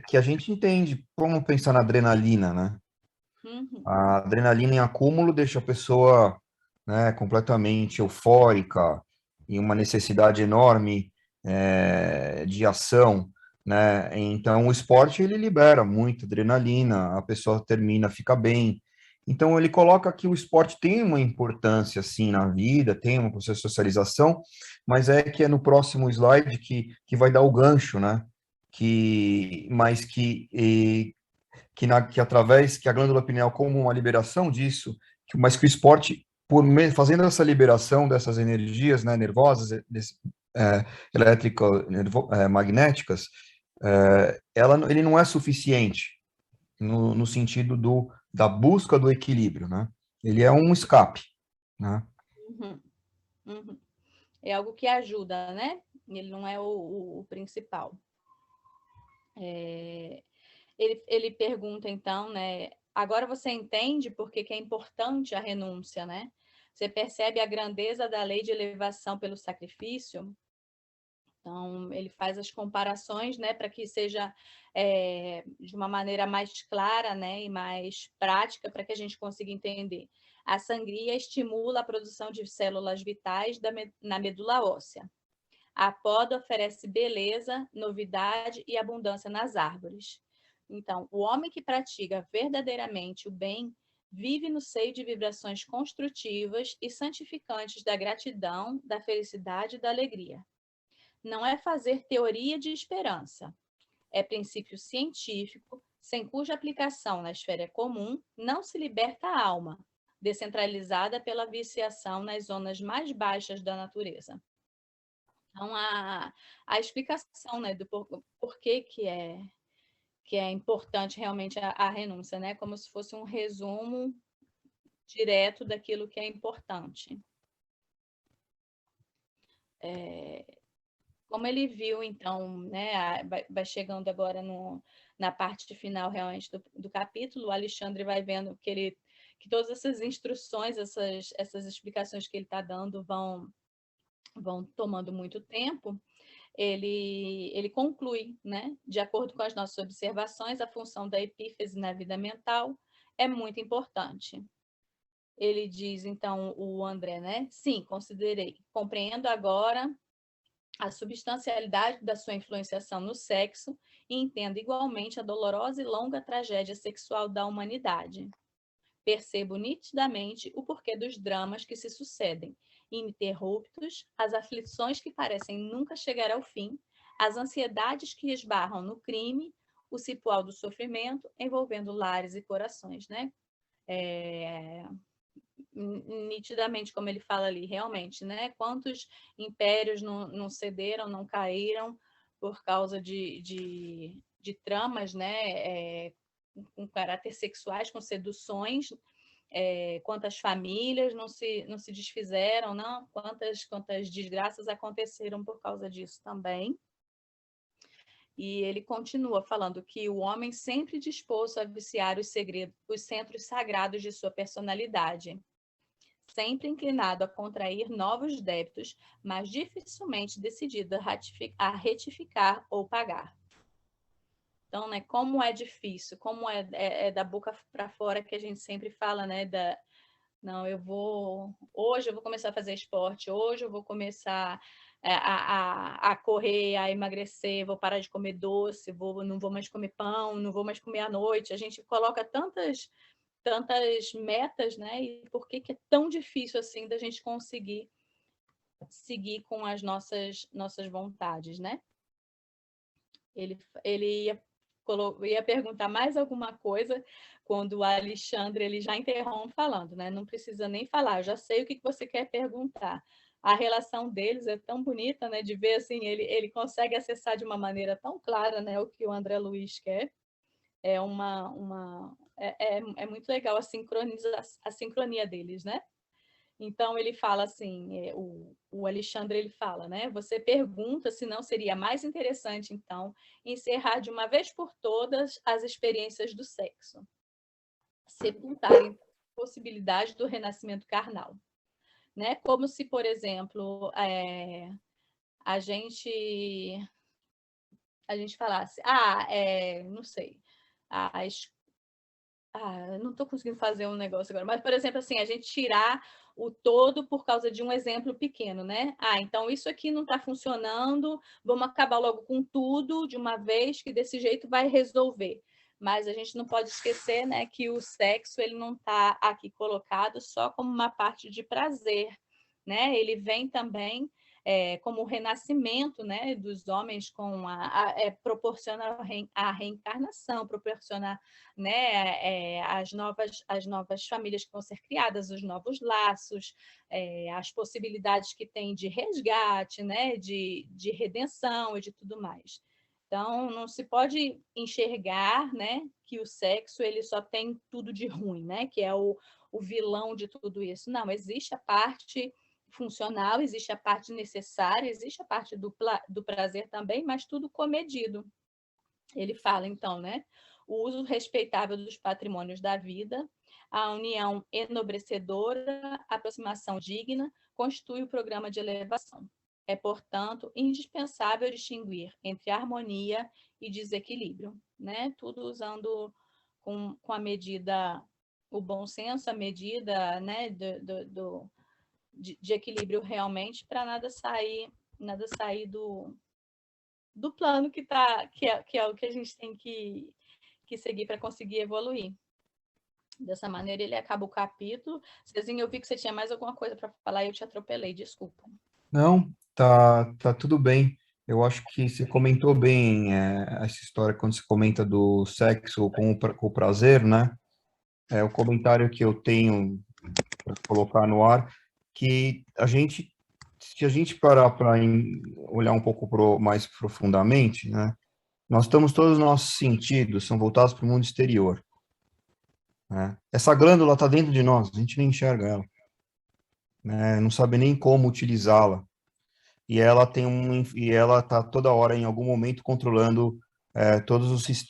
Que a gente entende, vamos pensar na adrenalina, né? Uhum. A adrenalina em acúmulo deixa a pessoa, né, completamente eufórica e uma necessidade enorme de ação, né? Então o esporte ele libera muita adrenalina, a pessoa termina, fica bem. Então ele coloca que o esporte tem uma importância assim na vida, tem uma processo de socialização, mas que é no próximo slide que vai dar o gancho, né? Mas que através que a glândula pineal como uma liberação disso, mas que o esporte fazendo essa liberação dessas energias, né, nervosas, elétricas, magnéticas, ele não é suficiente no sentido da busca do equilíbrio, né? Ele é um escape, né? Uhum. Uhum. É algo que ajuda, né? Ele não é o principal. Ele pergunta, então, né? Agora você entende por que é importante a renúncia, né? Você percebe a grandeza da lei de elevação pelo sacrifício? Então, ele faz as comparações, né, para que seja de uma maneira mais clara, né, e mais prática, para que a gente consiga entender. A sangria estimula a produção de células vitais na medula óssea. A poda oferece beleza, novidade e abundância nas árvores. Então, o homem que pratica verdadeiramente o bem vive no seio de vibrações construtivas e santificantes da gratidão, da felicidade e da alegria. Não é fazer teoria de esperança. É princípio científico, sem cuja aplicação na esfera comum não se liberta a alma, descentralizada pela viciação nas zonas mais baixas da natureza. Então, a explicação, né, do porquê que é importante realmente a renúncia, né? Como se fosse um resumo direto daquilo que é importante. Como ele viu, então, né, vai chegando agora na parte final realmente do capítulo, o Alexandre vai vendo que todas essas instruções, essas explicações que ele está dando vão tomando muito tempo. Ele conclui, né, de acordo com as nossas observações, a função da epífise na vida mental é muito importante. Ele diz, então, o André, né? Sim, considerei. Compreendo agora a substancialidade da sua influenciação no sexo e entendo igualmente a dolorosa e longa tragédia sexual da humanidade. Percebo nitidamente o porquê dos dramas que se sucedem, ininterruptos, as aflições que parecem nunca chegar ao fim, as ansiedades que esbarram no crime, o cipoal do sofrimento envolvendo lares e corações, né? Nitidamente, como ele fala ali, realmente, né? Quantos impérios não cederam, não caíram por causa de tramas, né? Com caráter sexuais, com seduções, quantas famílias não se desfizeram, não? Quantas desgraças aconteceram por causa disso também. E ele continua falando que o homem sempre disposto a viciar os centros sagrados de sua personalidade, sempre inclinado a contrair novos débitos, mas dificilmente decidido a retificar ou pagar. Então, né, como é difícil, como é da boca para fora que a gente sempre fala, né, não, hoje eu vou começar a fazer esporte, hoje eu vou começar a correr, a emagrecer, vou parar de comer doce, não vou mais comer pão, não vou mais comer à noite. A gente coloca tantas metas, né? E por que é tão difícil assim da gente conseguir seguir com as nossas vontades, né? Ele ia perguntar mais alguma coisa quando o Alexandre ele já interrompe falando, né? Não precisa nem falar, eu já sei o que você quer perguntar. A relação deles é tão bonita, né? De ver assim, ele consegue acessar de uma maneira tão clara, né? O que o André Luiz quer. É é muito legal a sincronia deles, né? Então ele fala assim, o Alexandre ele fala, né? Você pergunta se não seria mais interessante então encerrar de uma vez por todas as experiências do sexo, sepultar então, a possibilidade do renascimento carnal, né? Como se, por exemplo, a gente falasse, não sei, não estou conseguindo fazer um negócio agora, mas, por exemplo, assim, a gente tirar o todo por causa de um exemplo pequeno, né? Então isso aqui não está funcionando, vamos acabar logo com tudo de uma vez, que desse jeito vai resolver. Mas a gente não pode esquecer, né, que o sexo ele não está aqui colocado só como uma parte de prazer, né? Ele vem também como o renascimento, né, dos homens, proporciona a reencarnação, proporciona, né, as novas famílias que vão ser criadas, os novos laços, as possibilidades que tem de resgate, né, de redenção e de tudo mais. Então, não se pode enxergar, né, que o sexo ele só tem tudo de ruim, né, que é o vilão de tudo isso. Não, existe a parte funcional, existe a parte necessária, existe a parte do prazer também, mas tudo comedido. Ele fala, então, né? O uso respeitável dos patrimônios da vida, a união enobrecedora, a aproximação digna, constitui o programa de elevação. É, portanto, indispensável distinguir entre harmonia e desequilíbrio, né? Tudo usando com a medida, o bom senso, a medida, né, de equilíbrio realmente, para nada sair do plano que é o que a gente tem que seguir para conseguir evoluir. Dessa maneira, ele acaba o capítulo. Cezinha, eu vi que você tinha mais alguma coisa para falar e eu te atropelei, desculpa. Não, tá tudo bem. Eu acho que você comentou bem essa história quando se comenta do sexo com o prazer, né? O comentário que eu tenho para colocar no ar, que se a gente parar para olhar um pouco mais profundamente, né? Todos os nossos sentidos são voltados para o mundo exterior. né? Essa glândula está dentro de nós, a gente nem enxerga ela, né? Não sabe nem como utilizá-la. E ela está toda hora, em algum momento, controlando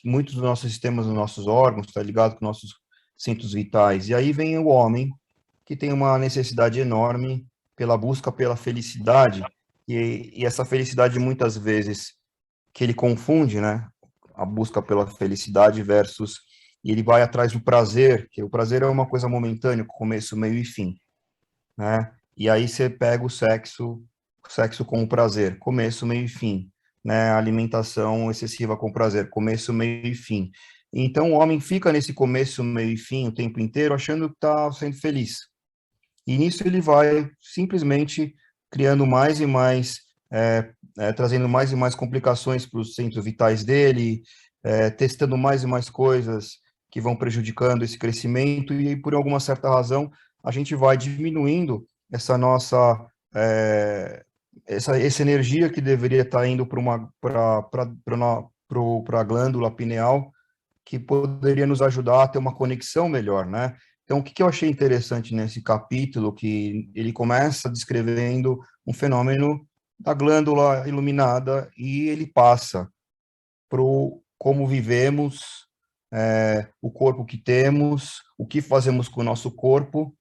muitos dos nossos sistemas, dos nossos órgãos, está ligado com nossos centros vitais. E aí vem o homem, que tem uma necessidade enorme pela busca pela felicidade, e essa felicidade, muitas vezes, que ele confunde, né? A busca pela felicidade versus... E ele vai atrás do prazer, que o prazer é uma coisa momentânea, começo, meio e fim, né? E aí você pega o sexo com o prazer, começo, meio e fim, né? A alimentação excessiva com prazer, começo, meio e fim. Então o homem fica nesse começo, meio e fim o tempo inteiro, achando que está sendo feliz. E nisso ele vai simplesmente criando mais e mais, trazendo mais e mais complicações para os centros vitais dele, testando mais e mais coisas que vão prejudicando esse crescimento, e por alguma certa razão a gente vai diminuindo essa nossa essa energia que deveria estar indo para a glândula pineal, que poderia nos ajudar a ter uma conexão melhor, né? Então, o que eu achei interessante nesse capítulo, que ele começa descrevendo um fenômeno da glândula iluminada, e ele passa para como vivemos, o corpo que temos, o que fazemos com o nosso corpo,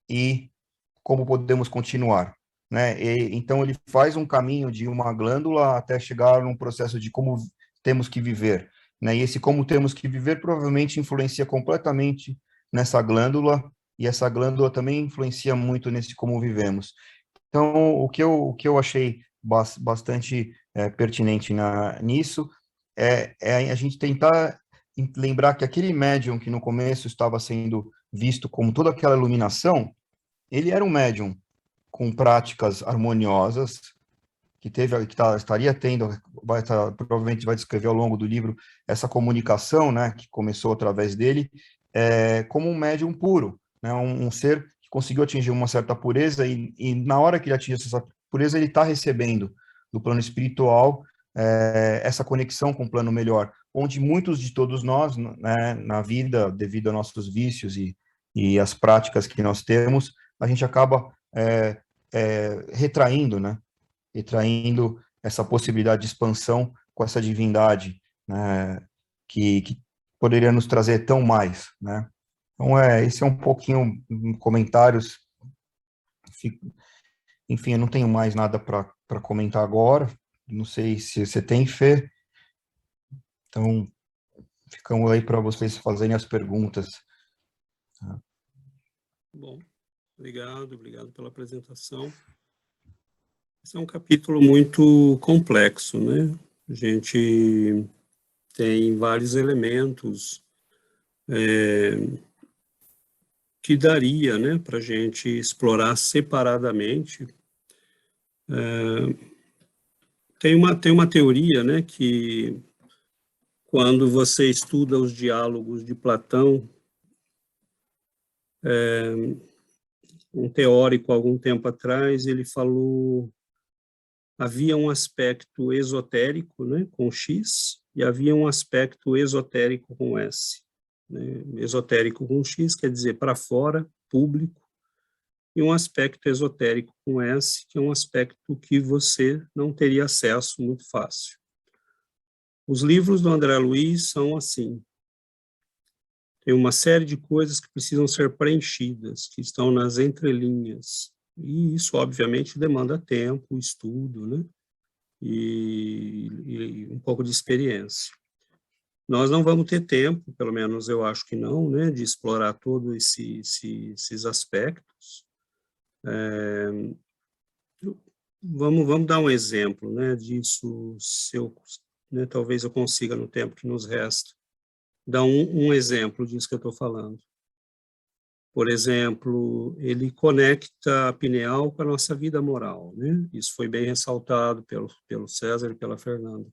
e como podemos continuar, né? Então, ele faz um caminho de uma glândula até chegar num processo de como temos que viver, né? E esse como temos que viver provavelmente influencia completamente nessa glândula, e essa glândula também influencia muito nesse como vivemos. Então, o que eu achei bastante pertinente nisso é a gente tentar lembrar que aquele médium que no começo estava sendo visto como toda aquela iluminação, ele era um médium com práticas harmoniosas, estaria tendo, provavelmente vai descrever ao longo do livro, essa comunicação, né, que começou através dele, como um médium puro, né, um ser que conseguiu atingir uma certa pureza, e na hora que ele atinge essa pureza, ele está recebendo do plano espiritual essa conexão com o plano melhor, onde muitos de todos nós, né, na vida, devido a nossos vícios e as práticas que nós temos, a gente acaba retraindo, né? Retraindo essa possibilidade de expansão com essa divindade, né? Que poderia nos trazer tão mais, né? Então, esse é um pouquinho comentários. Enfim, eu não tenho mais nada para comentar agora. Não sei se você tem, Fê. Então, ficamos aí para vocês fazerem as perguntas. Bom, obrigado pela apresentação. Esse é um capítulo muito complexo, né? A gente tem vários elementos que daria, né, para a gente explorar separadamente. Tem uma teoria, né, que quando você estuda os diálogos de Platão, um teórico, algum tempo atrás, ele falou, havia um aspecto esotérico, né, com X, e havia um aspecto esotérico com S. Né? Esotérico com X quer dizer para fora, público, e um aspecto esotérico com S, que é um aspecto que você não teria acesso muito fácil. Os livros do André Luiz são assim. Tem uma série de coisas que precisam ser preenchidas, que estão nas entrelinhas. E isso, obviamente, demanda tempo, estudo, né? E um pouco de experiência. Nós não vamos ter tempo, pelo menos eu acho que não, né, de explorar todos esses aspectos. Vamos dar um exemplo, né, disso, né, talvez eu consiga no tempo que nos resta, dar um exemplo disso que eu estou falando. Por exemplo, ele conecta a pineal com a nossa vida moral, né? Isso foi bem ressaltado pelo César e pela Fernanda.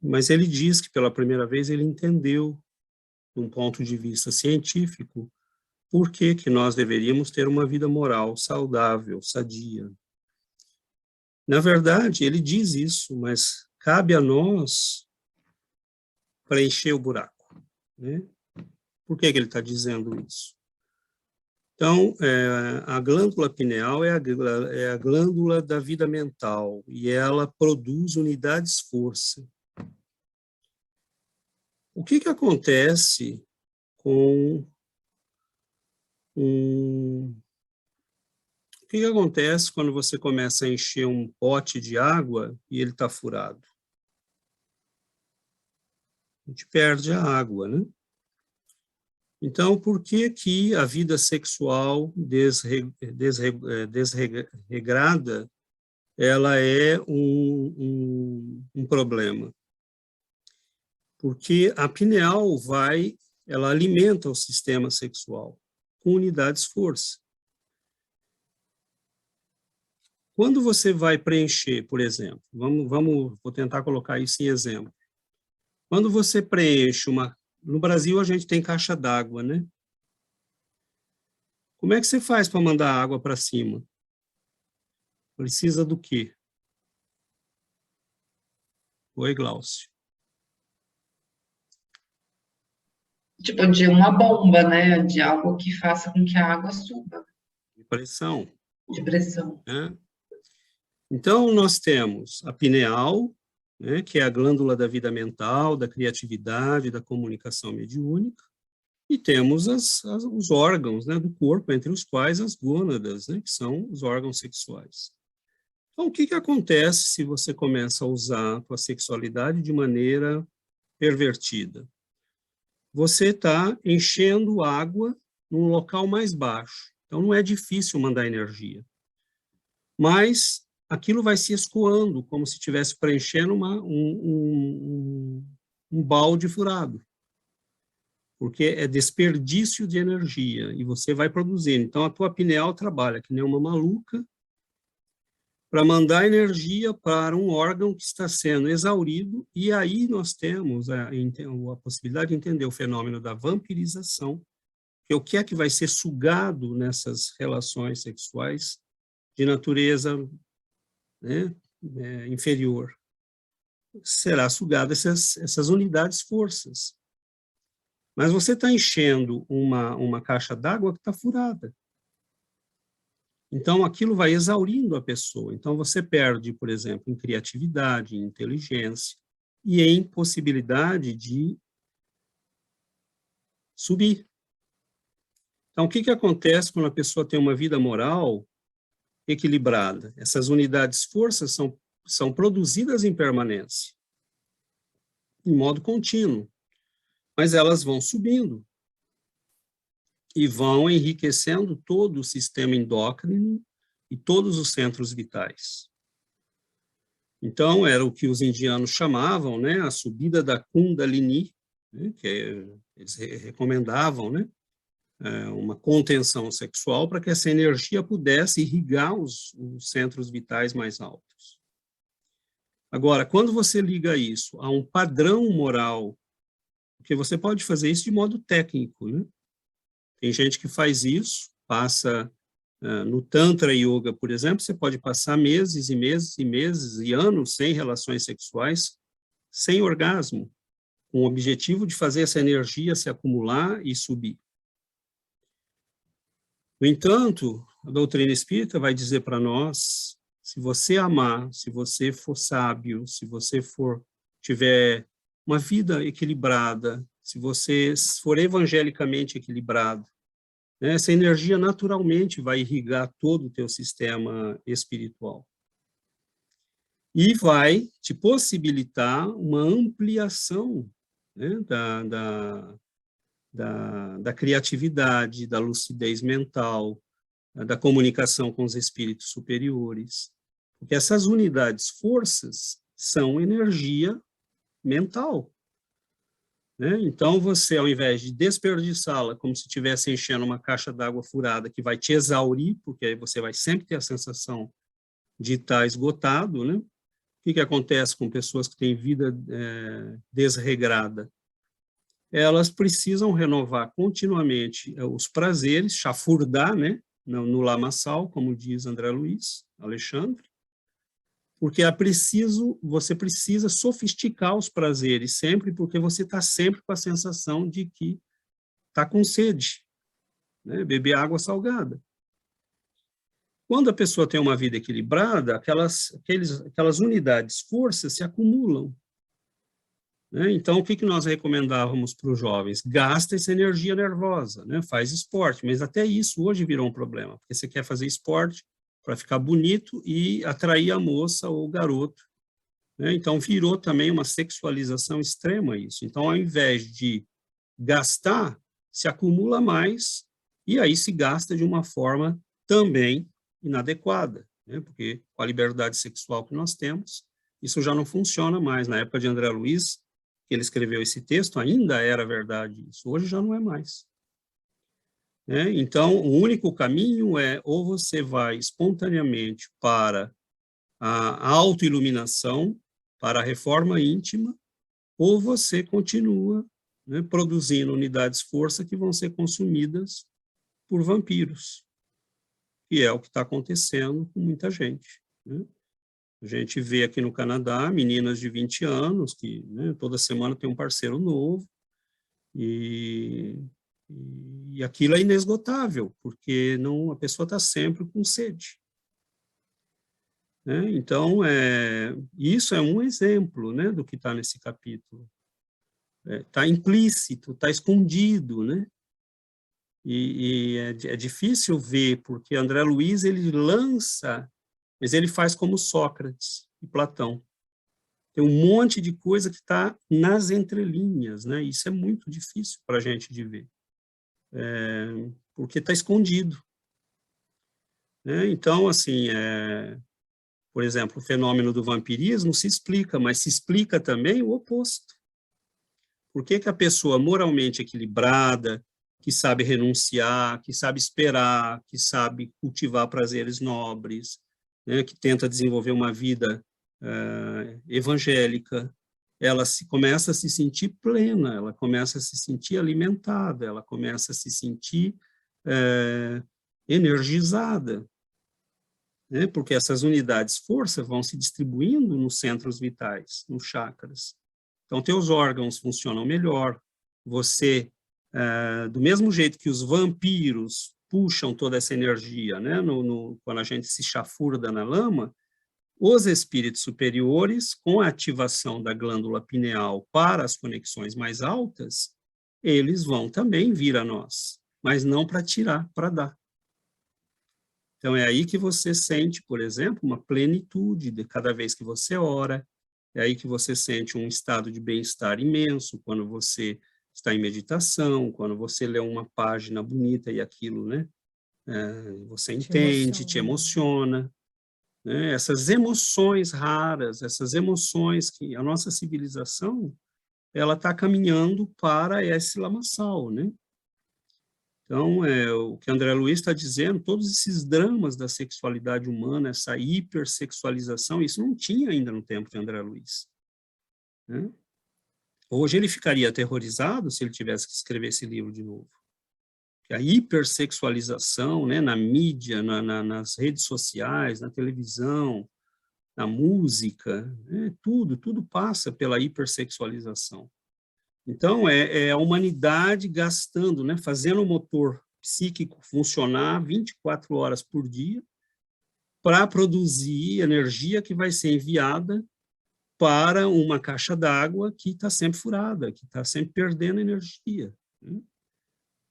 Mas ele diz que pela primeira vez ele entendeu, de um ponto de vista científico, por que nós deveríamos ter uma vida moral saudável, sadia. Na verdade, ele diz isso, mas cabe a nós preencher o buraco. né? Por que que ele está dizendo isso? Então, a glândula pineal é a glândula da vida mental, e ela produz unidades força. O que que acontece com o que que acontece quando você começa a encher um pote de água e ele está furado? A gente perde a água, né? Então, por que que a vida sexual desregrada, ela é um problema? Porque a pineal ela alimenta o sistema sexual com unidades força. Quando você vai preencher, por exemplo, vou tentar colocar isso em exemplo. Quando você preenche no Brasil a gente tem caixa d'água, né? Como é que você faz para mandar água para cima? Precisa do quê? Oi, Glaucio. Tipo, de uma bomba, né? De algo que faça com que a água suba. De pressão. De pressão. Né? Então, nós temos a pineal, né, que é a glândula da vida mental, da criatividade, da comunicação mediúnica, e temos os órgãos, né, do corpo, entre os quais as gônadas, né, que são os órgãos sexuais. Então, o que que acontece se você começa a usar a tua sexualidade de maneira pervertida? Você está enchendo água num local mais baixo. Então, não é difícil mandar energia. Mas aquilo vai se escoando, como se estivesse preenchendo um balde furado. Porque é desperdício de energia, e você vai produzindo. Então, a tua pineal trabalha que nem uma maluca para mandar energia para um órgão que está sendo exaurido, e aí nós temos a possibilidade de entender o fenômeno da vampirização, que é o que é que vai ser sugado nessas relações sexuais de natureza, né, inferior. Será sugado essas unidades forças. Mas você está enchendo uma caixa d'água que está furada. Então, aquilo vai exaurindo a pessoa. Então, você perde, por exemplo, em criatividade, em inteligência e em possibilidade de subir. Então, o que que acontece quando a pessoa tem uma vida moral equilibrada? Essas unidades forças são produzidas em permanência, em modo contínuo, mas elas vão subindo e vão enriquecendo todo o sistema endócrino e todos os centros vitais. Então, era o que os indianos chamavam, né, a subida da Kundalini, né, que eles recomendavam, né, uma contenção sexual para que essa energia pudesse irrigar os centros vitais mais altos. Agora, quando você liga isso a um padrão moral, porque você pode fazer isso de modo técnico, né? Tem gente que faz isso, passa no Tantra Yoga, por exemplo, você pode passar meses e meses e meses e anos sem relações sexuais, sem orgasmo, com o objetivo de fazer essa energia se acumular e subir. No entanto, a doutrina espírita vai dizer para nós, se você amar, se você for sábio, se você tiver uma vida equilibrada, se você for evangelicamente equilibrado, né, essa energia naturalmente vai irrigar todo o teu sistema espiritual. E vai te possibilitar uma ampliação, né, da criatividade, da lucidez mental, da comunicação com os espíritos superiores. Porque essas unidades forças são energia mental. Né? Então, você, ao invés de desperdiçá-la como se estivesse enchendo uma caixa d'água furada que vai te exaurir, porque aí você vai sempre ter a sensação de estar esgotado, né? O que acontece com pessoas que têm vida desregrada? Elas precisam renovar continuamente os prazeres, chafurdar, né? No lamaçal, como diz André Luiz Alexandre, porque você precisa sofisticar os prazeres sempre, porque você está sempre com a sensação de que está com sede, né? Beber água salgada. Quando a pessoa tem uma vida equilibrada, aquelas unidades, forças se acumulam, né? Então, o que nós recomendávamos para os jovens? Gasta essa energia nervosa, né? Faz esporte, mas até isso hoje virou um problema, porque você quer fazer esporte para ficar bonito e atrair a moça ou o garoto, né? Então, virou também uma sexualização extrema isso. Então, ao invés de gastar, se acumula mais, e aí se gasta de uma forma também inadequada, né? Porque com a liberdade sexual que nós temos, isso já não funciona mais. Na época de André Luiz, que ele escreveu esse texto, ainda era verdade isso, hoje já não é mais. Né? Então, o único caminho é ou você vai espontaneamente para a autoiluminação, para a reforma íntima, ou você continua, né, produzindo unidades força que vão ser consumidas por vampiros, que é o que está acontecendo com muita gente, né? A gente vê aqui no Canadá meninas de 20 anos que, né, toda semana tem um parceiro novo, e aquilo é inesgotável, porque a pessoa está sempre com sede. Né? Então, isso é um exemplo, né, do que está nesse capítulo. Está implícito, está escondido, né? E é difícil ver, porque André Luiz, ele lança, mas ele faz como Sócrates e Platão. Tem um monte de coisa que está nas entrelinhas, né? Isso é muito difícil para a gente de ver, porque está escondido. Né? Então, assim, por exemplo, o fenômeno do vampirismo se explica, mas se explica também o oposto. Por que a pessoa moralmente equilibrada, que sabe renunciar, que sabe esperar, que sabe cultivar prazeres nobres, né, que tenta desenvolver uma vida evangélica, ela começa a se sentir plena, ela começa a se sentir alimentada, ela começa a se sentir energizada, né, porque essas unidades força vão se distribuindo nos centros vitais, nos chakras. Então, teus órgãos funcionam melhor, você, do mesmo jeito que os vampiros puxam toda essa energia, né, quando a gente se chafurda na lama, os espíritos superiores, com a ativação da glândula pineal para as conexões mais altas, eles vão também vir a nós, mas não para tirar, para dar. Então, é aí que você sente, por exemplo, uma plenitude de cada vez que você ora, é aí que você sente um estado de bem-estar imenso, quando você está em meditação, quando você lê uma página bonita e aquilo, né, você entende, te emociona. Né? Essas emoções raras, essas emoções que a nossa civilização, ela está caminhando para esse lamaçal, né? Então, o que André Luiz está dizendo, todos esses dramas da sexualidade humana, essa hipersexualização, isso não tinha ainda no tempo de André Luiz. Né? Hoje ele ficaria aterrorizado se ele tivesse que escrever esse livro de novo. A hipersexualização, né, na mídia, nas redes sociais, na televisão, na música, né, tudo passa pela hipersexualização. Então, é a humanidade gastando, né, fazendo o motor psíquico funcionar 24 horas por dia para produzir energia que vai ser enviada para uma caixa d'água que está sempre furada, que está sempre perdendo energia, né?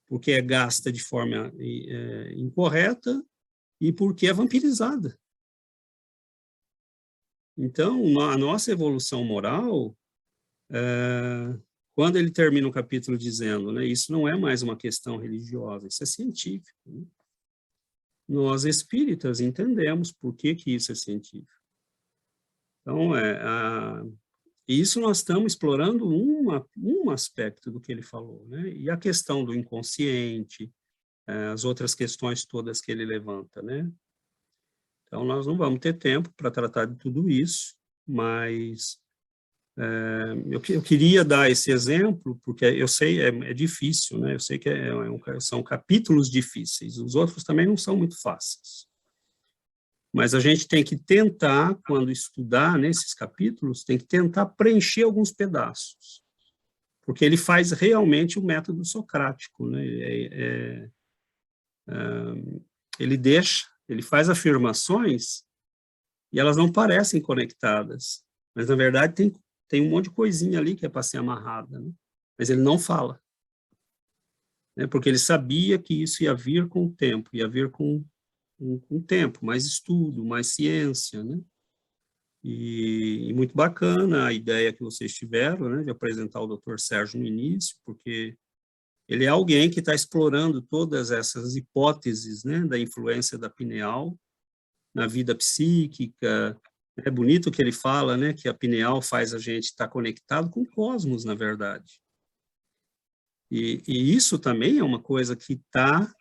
Porque é gasta de forma incorreta e porque é vampirizada. Então, a nossa evolução moral, quando ele termina o capítulo dizendo, né, isso não é mais uma questão religiosa, isso é científico. Né? Nós, espíritas, entendemos por que isso é científico. Então, isso nós estamos explorando um aspecto do que ele falou, né? E a questão do inconsciente, as outras questões todas que ele levanta, né? Então, nós não vamos ter tempo para tratar de tudo isso, mas eu queria dar esse exemplo, porque eu sei, é difícil, né? Eu sei que são capítulos difíceis, os outros também não são muito fáceis. Mas a gente tem que tentar, quando estudar nesses capítulos, tem que tentar preencher alguns pedaços, porque ele faz realmente o método socrático, né? Ele faz afirmações e elas não parecem conectadas, mas na verdade tem um monte de coisinha ali que é para ser amarrada, né? Mas ele não fala, né? Porque ele sabia que isso ia vir com o tempo, ia vir com tempo, mais estudo, mais ciência, né? E muito bacana a ideia que vocês tiveram, né, de apresentar o Dr. Sérgio no início, porque ele é alguém que está explorando todas essas hipóteses, né, da influência da pineal na vida psíquica. É bonito que ele fala, né, que a pineal faz a gente estar conectado com o cosmos, na verdade. E isso também é uma coisa que está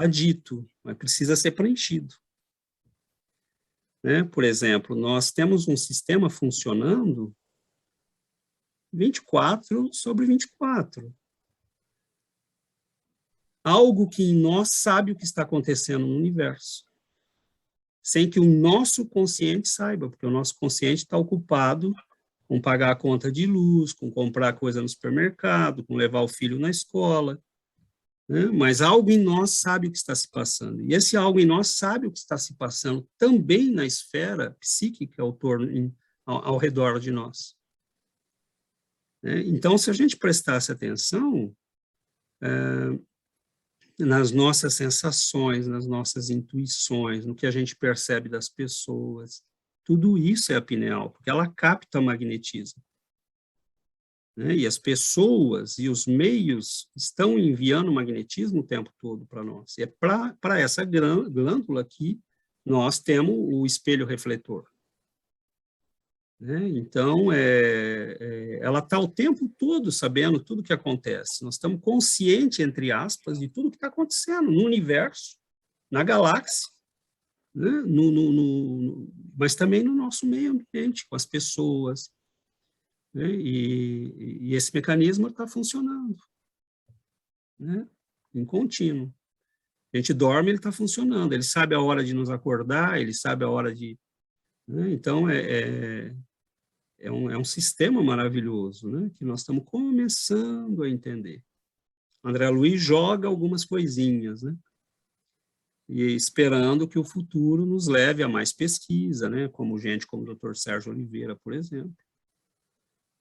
dito, mas precisa ser preenchido. Né? Por exemplo, nós temos um sistema funcionando 24/24. Algo que em nós sabe o que está acontecendo no universo, sem que o nosso consciente saiba, porque o nosso consciente está ocupado com pagar a conta de luz, com comprar coisa no supermercado, com levar o filho na escola, né? Mas algo em nós sabe o que está se passando. E esse algo em nós sabe o que está se passando também na esfera psíquica ao redor de nós. Né? Então, se a gente prestasse atenção nas nossas sensações, nas nossas intuições, no que a gente percebe das pessoas, tudo isso é a pineal, porque ela capta magnetismo. Né? E as pessoas e os meios estão enviando magnetismo o tempo todo para nós. E é para essa glândula que nós temos o espelho refletor. Né? Então, ela está o tempo todo sabendo tudo o que acontece. Nós estamos conscientes, entre aspas, de tudo que está acontecendo no universo, na galáxia, né? Mas também no nosso meio ambiente, com as pessoas. Né? E esse mecanismo está funcionando, né? Em contínuo. A gente dorme, ele está funcionando. Ele sabe a hora de nos acordar, ele sabe a hora de... Né? Então, é um sistema maravilhoso, né? Que nós estamos começando a entender. André Luiz joga algumas coisinhas, né? E esperando que o futuro nos leve a mais pesquisa, né? Como gente como o Dr. Sérgio Oliveira, por exemplo.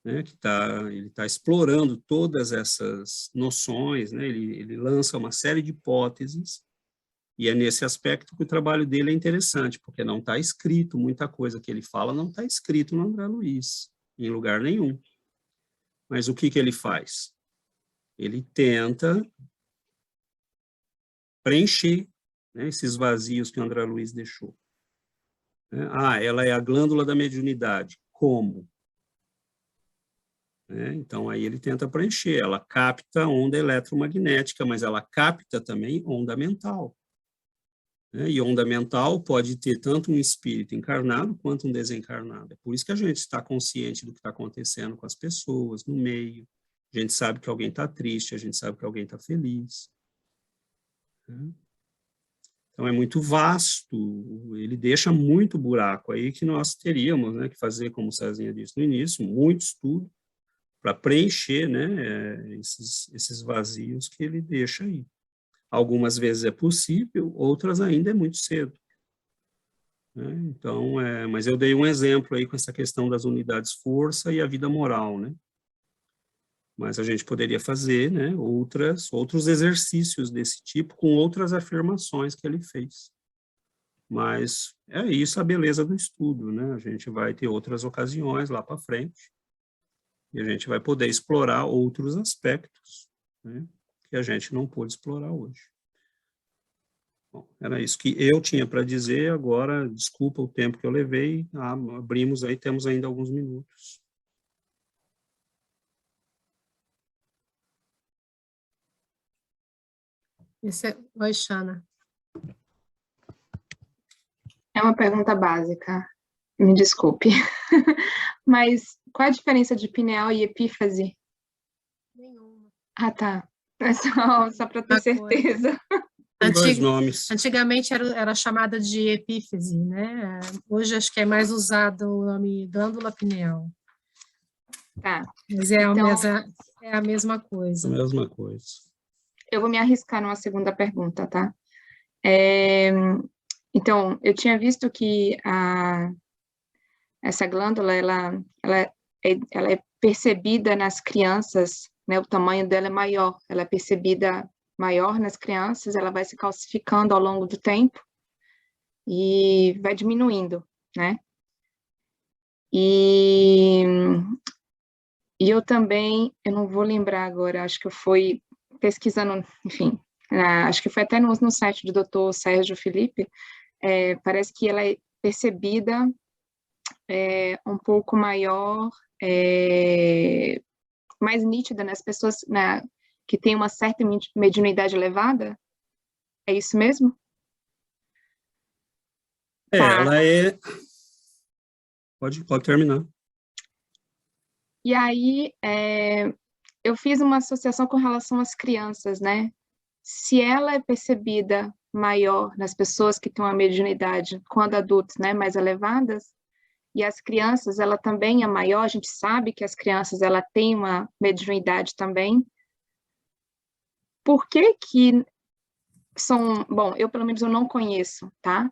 Né, ele está explorando todas essas noções, né, ele lança uma série de hipóteses, e é nesse aspecto que o trabalho dele é interessante, porque não está escrito, muita coisa que ele fala não está escrito no André Luiz, em lugar nenhum. Mas o que ele faz? Ele tenta preencher, né, esses vazios que o André Luiz deixou. Ela é a glândula da mediunidade. Como? Então, aí ele tenta preencher, ela capta onda eletromagnética, mas ela capta também onda mental. E onda mental pode ter tanto um espírito encarnado quanto um desencarnado. É por isso que a gente está consciente do que está acontecendo com as pessoas, no meio. A gente sabe que alguém está triste, a gente sabe que alguém está feliz. Então, é muito vasto, ele deixa muito buraco aí que nós teríamos, né, que fazer, como o Cezinha disse no início, muito estudo, para preencher, né, esses vazios que ele deixa aí. Algumas vezes é possível, outras ainda é muito cedo. Né? Então, mas eu dei um exemplo aí com essa questão das unidades força e a vida moral, né? Mas a gente poderia fazer, né, outros exercícios desse tipo com outras afirmações que ele fez. Mas é isso a beleza do estudo, né? A gente vai ter outras ocasiões lá para frente, e a gente vai poder explorar outros aspectos, né, que a gente não pôde explorar hoje. Bom, era isso que eu tinha para dizer. Agora, desculpa o tempo que eu levei, abrimos aí, temos ainda alguns minutos. Oi, Xana. É uma pergunta básica, me desculpe. Mas qual a diferença de pineal e epífase? Nenhuma. Ah, tá. É só para ter certeza. Tem dois nomes. Antigamente era chamada de epífise, né? Hoje acho que é mais usado o nome glândula pineal. Tá. Mas Então, é a mesma A coisa. mesma coisa. eu vou me arriscar numa segunda pergunta, tá? Então, eu tinha visto que essa glândula, ela é percebida nas crianças, né? O tamanho dela é maior, ela é percebida maior nas crianças, ela vai se calcificando ao longo do tempo e vai diminuindo, né? E eu também, eu não vou lembrar agora, acho que eu fui pesquisando, enfim, acho que foi até no site do Dr. Sérgio Felipe, parece que ela é percebida um pouco maior, mais nítida nas pessoas que têm uma certa mediunidade elevada? É isso mesmo? Tá. Ela é... Pode terminar. E aí, eu fiz uma associação com relação às crianças, né? Se ela é percebida maior nas pessoas que têm uma mediunidade, quando adultos, né, mais elevadas, e as crianças, ela também é maior, a gente sabe que as crianças, ela tem uma mediunidade também. Por que são... Bom, eu pelo menos eu não conheço, tá?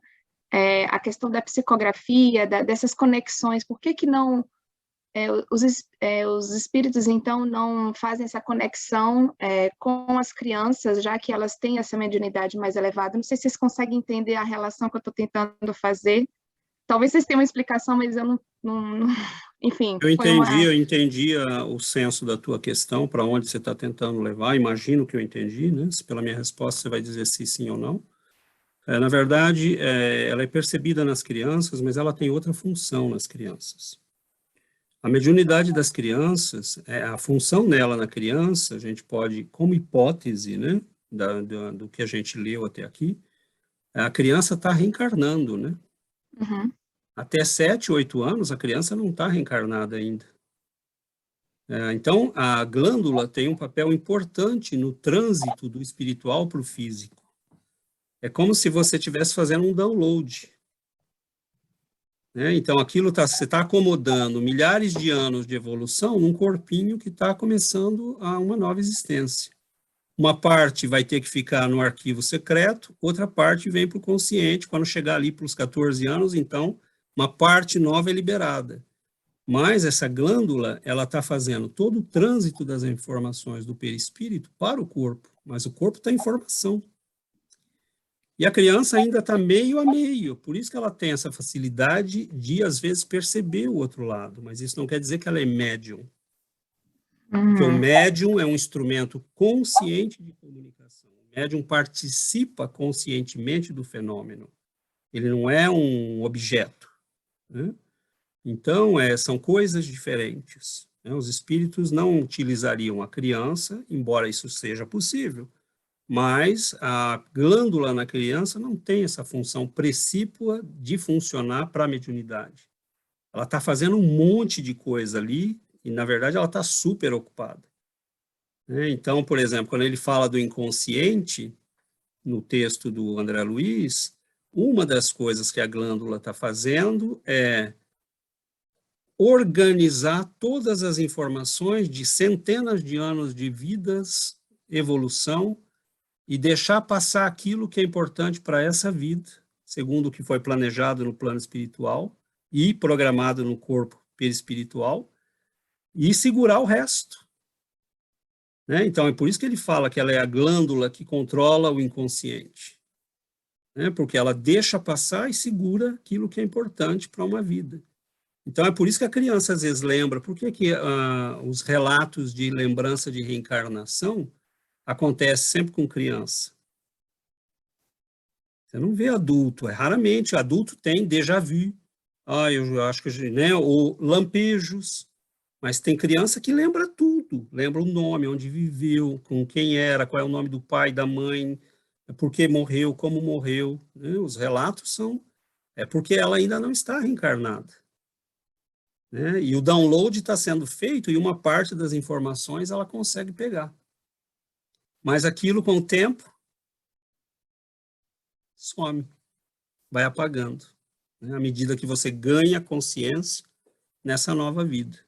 A questão da psicografia, dessas conexões, por que não... os espíritos, então, não fazem essa conexão com as crianças, já que elas têm essa mediunidade mais elevada? Não sei se vocês conseguem entender a relação que eu estou tentando fazer. Talvez vocês tenham uma explicação, mas eu não enfim. Eu entendi o senso da tua questão, para onde você está tentando levar, imagino que eu entendi, né? Se pela minha resposta você vai dizer se sim ou não. Na verdade, ela é percebida nas crianças, mas ela tem outra função nas crianças. A mediunidade das crianças, a função nela na criança, a gente pode, como hipótese, né, do que a gente leu até aqui, a criança está reencarnando, né? Uhum. Até 7, 8 anos, a criança não está reencarnada ainda. Então, a glândula tem um papel importante no trânsito do espiritual para o físico. É como se você estivesse fazendo um download. Então, você está acomodando milhares de anos de evolução num corpinho que está começando a uma nova existência. Uma parte vai ter que ficar no arquivo secreto, outra parte vem para o consciente. Quando chegar ali para os 14 anos, então, uma parte nova é liberada. Mas essa glândula, ela está fazendo todo o trânsito das informações do perispírito para o corpo, mas o corpo está em formação. E a criança ainda está meio a meio, por isso que ela tem essa facilidade de, às vezes, perceber o outro lado, mas isso não quer dizer que ela é médium. Porque o médium é um instrumento consciente de comunicação. O médium participa conscientemente do fenômeno. Ele não é um objeto, né? Então, são coisas diferentes, né? Os espíritos não utilizariam a criança, embora isso seja possível, mas a glândula na criança não tem essa função precípua de funcionar para a mediunidade. Ela está fazendo um monte de coisa ali e, na verdade, ela está super ocupada. Então, por exemplo, quando ele fala do inconsciente, no texto do André Luiz, uma das coisas que a glândula está fazendo é organizar todas as informações de centenas de anos de vidas, evolução, e deixar passar aquilo que é importante para essa vida, segundo o que foi planejado no plano espiritual e programado no corpo perispiritual, e segurar o resto. Então, é por isso que ele fala que ela é a glândula que controla o inconsciente, porque ela deixa passar e segura aquilo que é importante para uma vida. Então, é por isso que a criança, às vezes, lembra. Por que os relatos de lembrança de reencarnação acontecem sempre com criança? Você não vê adulto, raramente. Adulto tem déjà vu, eu acho que, né, ou lampejos, mas tem criança que lembra tudo, lembra o nome, onde viveu, com quem era, qual é o nome do pai, da mãe, por que morreu, como morreu, né? Os relatos porque ela ainda não está reencarnada. E o download está sendo feito e uma parte das informações ela consegue pegar. Mas aquilo, com o tempo, some, vai apagando, né? À medida que você ganha consciência nessa nova vida,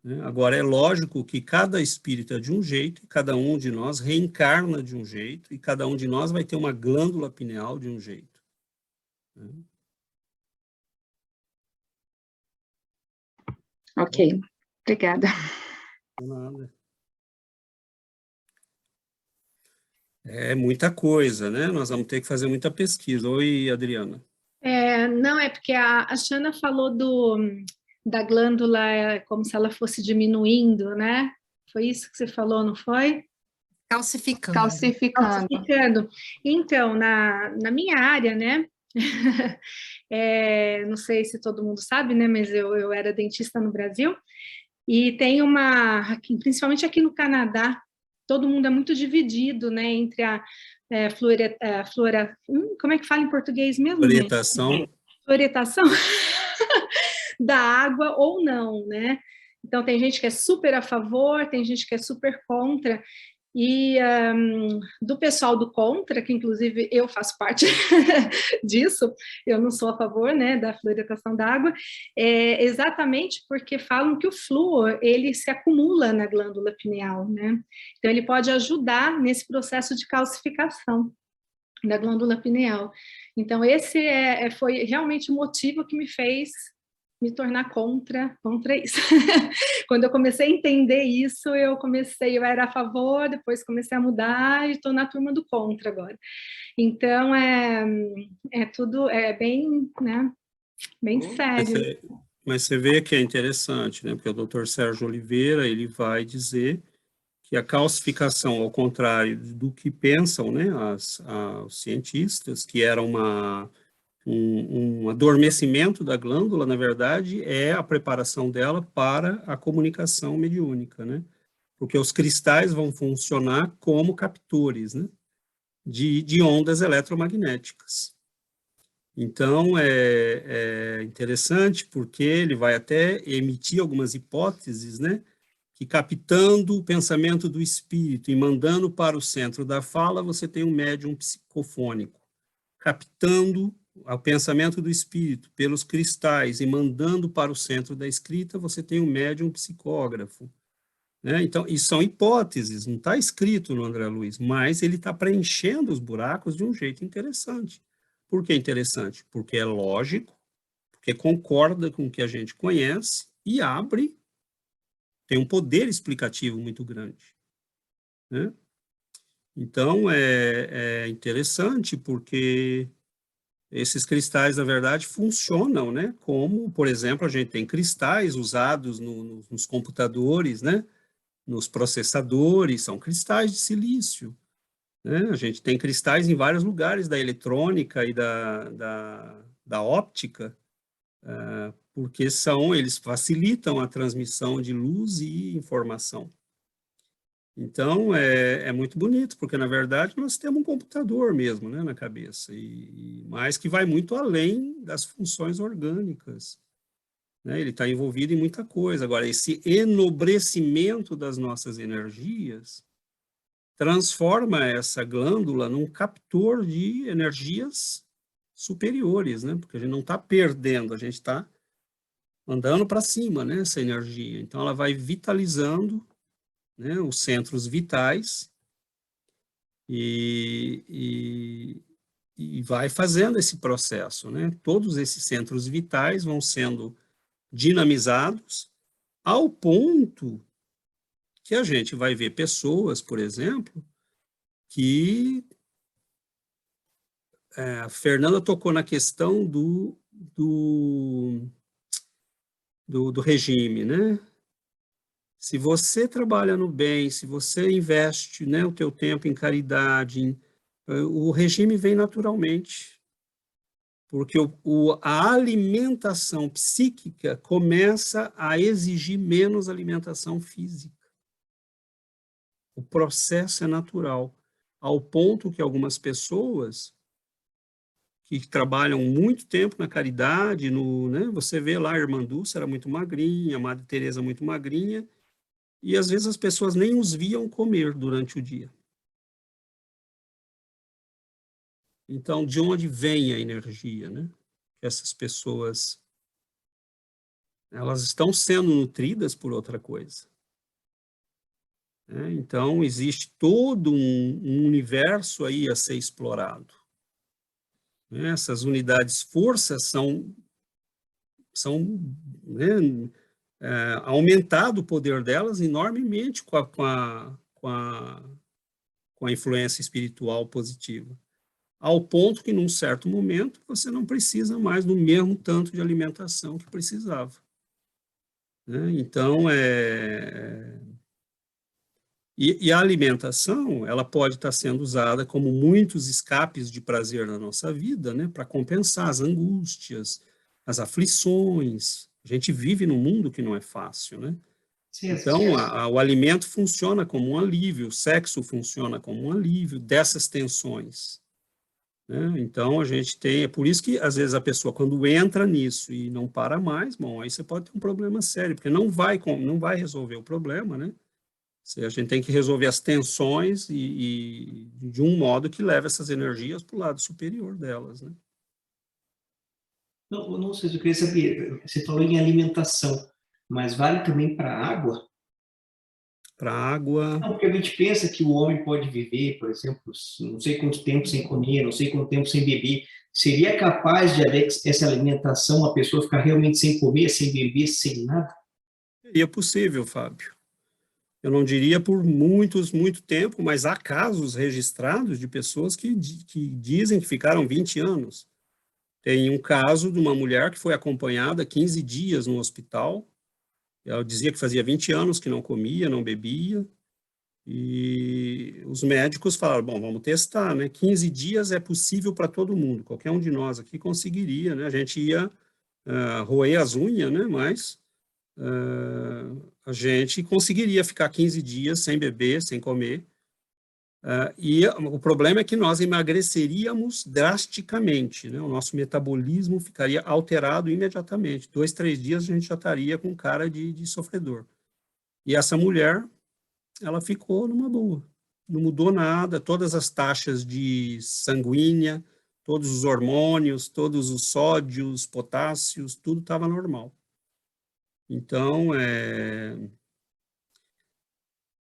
né? Agora, é lógico que cada espírito é de um jeito, e cada um de nós reencarna de um jeito, e cada um de nós vai ter uma glândula pineal de um jeito, né? Ok, obrigada. Nada. É muita coisa, né? Nós vamos ter que fazer muita pesquisa. Oi, Adriana. Não, é porque a Shana falou da glândula como se ela fosse diminuindo, né? Foi isso que você falou, não foi? Calcificando. Calcificando. Então, na minha área, né? Não sei se todo mundo sabe, né? Mas eu era dentista no Brasil, e tem principalmente aqui no Canadá, todo mundo é muito dividido, né? Entre como é que fala em português mesmo? Orientação. Fluoretação da água ou não, né? Então, tem gente que é super a favor, tem gente que é super contra, e do pessoal do contra, que inclusive eu faço parte disso, eu não sou a favor, né, da fluoretação da água, exatamente porque falam que o flúor, ele se acumula na glândula pineal, né? Então, ele pode ajudar nesse processo de calcificação da glândula pineal. Então, esse foi realmente o motivo que me fez me tornar contra isso. Quando eu comecei a entender isso, eu era a favor, depois comecei a mudar e estou na turma do contra agora. Então, tudo bem, né, bem sério. Mas você vê que é interessante, né? Porque o Dr. Sérgio Oliveira, ele vai dizer que a calcificação, ao contrário do que pensam, né, os cientistas, que era um adormecimento da glândula, na verdade, é a preparação dela para a comunicação mediúnica, né? Porque os cristais vão funcionar como captores, né, de ondas eletromagnéticas. Então, é interessante porque ele vai até emitir algumas hipóteses, né, que captando o pensamento do espírito e mandando para o centro da fala, você tem um médium psicofônico. Captando o pensamento do espírito pelos cristais e mandando para o centro da escrita, você tem um médium psicógrafo, né? Então, isso são hipóteses, não está escrito no André Luiz, mas ele está preenchendo os buracos de um jeito interessante. Por que interessante? Porque é lógico, porque concorda com o que a gente conhece e tem um poder explicativo muito grande, né? Então, é interessante porque esses cristais, na verdade, funcionam, né? Como, por exemplo, a gente tem cristais usados nos computadores, né? Nos processadores, são cristais de silício, né? A gente tem cristais em vários lugares da eletrônica e da óptica, porque eles facilitam a transmissão de luz e informação. Então, é muito bonito, porque, na verdade, nós temos um computador mesmo, né, na cabeça, mas que vai muito além das funções orgânicas, né? Ele está envolvido em muita coisa. Agora, esse enobrecimento das nossas energias transforma essa glândula num captor de energias superiores, né? Porque a gente não está perdendo, a gente está mandando para cima, né, essa energia. Então, ela vai vitalizando, né, os centros vitais e vai fazendo esse processo, né? Todos esses centros vitais vão sendo dinamizados ao ponto que a gente vai ver pessoas, por exemplo, que a Fernanda tocou na questão do regime, né? Se você trabalha no bem, se você investe, né, o teu tempo em caridade, o regime vem naturalmente, porque a alimentação psíquica começa a exigir menos alimentação física. O processo é natural, ao ponto que algumas pessoas que trabalham muito tempo na caridade, né, você vê lá a Irmã Dulce era muito magrinha, a Madre Teresa muito magrinha, e às vezes as pessoas nem os viam comer durante o dia. Então, de onde vem a energia, né? Essas pessoas, elas estão sendo nutridas por outra coisa. Né? Então, existe todo um universo aí a ser explorado. Né? Essas unidades forças são né, aumentado o poder delas enormemente com a influência espiritual positiva, ao ponto que, num certo momento, você não precisa mais do mesmo tanto de alimentação que precisava. Né? Então, e a alimentação, ela pode estar sendo usada como muitos escapes de prazer na nossa vida, né? Para compensar as angústias, as aflições. A gente vive num mundo que não é fácil, né? Sim, Então, o alimento funciona como um alívio, o sexo funciona como um alívio dessas tensões. Né? Então, a gente tem... É por isso que, às vezes, a pessoa, quando entra nisso e não para mais, bom, aí você pode ter um problema sério, porque não vai resolver o problema, né? A gente tem que resolver as tensões e de um modo que leve essas energias para o lado superior delas, né? Não sei, eu queria saber, você falou em alimentação, mas vale também para a água? Para a água... Não, porque a gente pensa que o homem pode viver, por exemplo, não sei quanto tempo sem comer, não sei quanto tempo sem beber. Seria capaz de haver essa alimentação, a pessoa ficar realmente sem comer, sem beber, sem nada? Seria possível, Fábio. Eu não diria por muito tempo, mas há casos registrados de pessoas que dizem que ficaram 20 anos. Tem um caso de uma mulher que foi acompanhada 15 dias no hospital. Ela dizia que fazia 20 anos que não comia, não bebia. E os médicos falaram, bom, vamos testar, né? 15 dias é possível para todo mundo. Qualquer um de nós aqui conseguiria, né? A gente ia roer as unhas, né? Mas a gente conseguiria ficar 15 dias sem beber, sem comer. E o problema é que nós emagreceríamos drasticamente, né? O nosso metabolismo ficaria alterado imediatamente. 2, 3 dias a gente já estaria com cara de sofredor. E essa mulher, ela ficou numa boa. Não mudou nada, todas as taxas de sanguínea, todos os hormônios, todos os sódios, potássios, tudo estava normal. Então,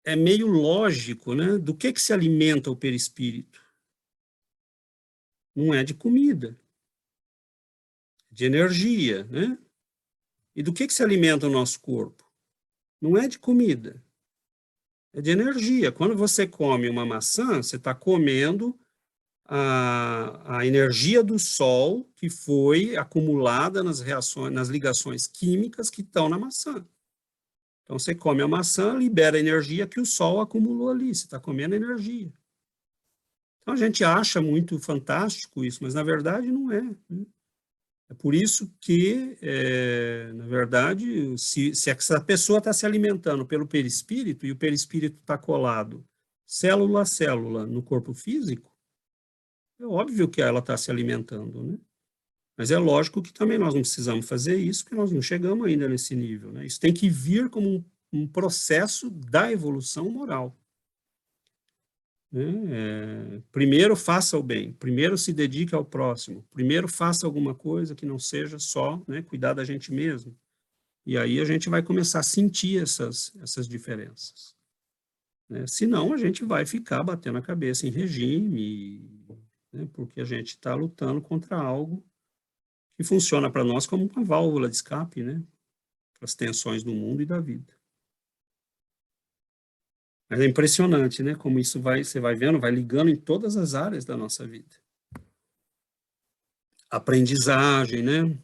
é meio lógico, né? Do que se alimenta o perispírito? Não é de comida, é de energia, né? E do que se alimenta o nosso corpo? Não é de comida, é de energia. Quando você come uma maçã, você está comendo a energia do sol que foi acumulada nas ligações químicas que estão na maçã. Então, você come a maçã, libera a energia que o sol acumulou ali, você está comendo energia. Então, a gente acha muito fantástico isso, mas, na verdade, não é. Né? É por isso que, na verdade, se essa pessoa está se alimentando pelo perispírito, e o perispírito está colado célula a célula no corpo físico, é óbvio que ela está se alimentando, né? Mas é lógico que também nós não precisamos fazer isso, porque nós não chegamos ainda nesse nível, né? Isso tem que vir como um processo da evolução moral. Né? Primeiro faça o bem, primeiro se dedique ao próximo, primeiro faça alguma coisa que não seja só, né, cuidar da gente mesmo. E aí a gente vai começar a sentir essas diferenças. Né? Senão a gente vai ficar batendo a cabeça em regime, né, porque a gente está lutando contra algo que funciona para nós como uma válvula de escape, né, para as tensões do mundo e da vida. Mas é impressionante, né, como isso você vai vendo, vai ligando em todas as áreas da nossa vida. Aprendizagem, né,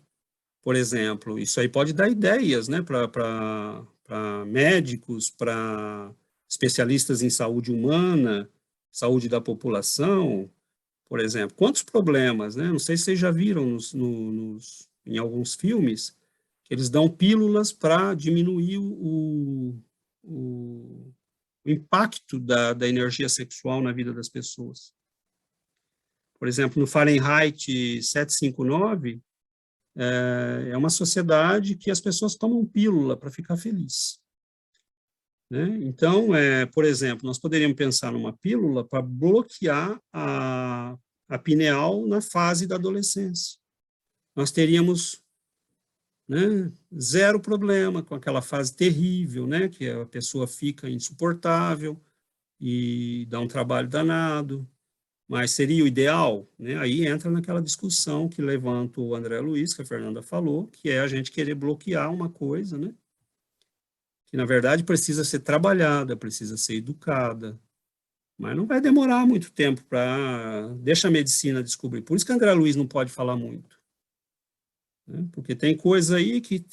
por exemplo, isso aí pode dar ideias, né, para médicos, para especialistas em saúde humana, saúde da população. Por exemplo, quantos problemas, né? Não sei se vocês já viram em alguns filmes, que eles dão pílulas para diminuir o impacto da energia sexual na vida das pessoas. Por exemplo, no Fahrenheit 759, é uma sociedade que as pessoas tomam pílula para ficar feliz. Né? Então, por exemplo, nós poderíamos pensar numa pílula para bloquear a pineal na fase da adolescência. Nós teríamos, né, zero problema com aquela fase terrível, né, que a pessoa fica insuportável e dá um trabalho danado, mas seria o ideal, né? Aí entra naquela discussão que levanta o André Luiz, que a Fernanda falou, que é a gente querer bloquear uma coisa, né, que na verdade precisa ser trabalhada, precisa ser educada, mas não vai demorar muito tempo para... Deixa a medicina descobrir. Por isso que André Luiz não pode falar muito, né? Porque tem coisa aí que,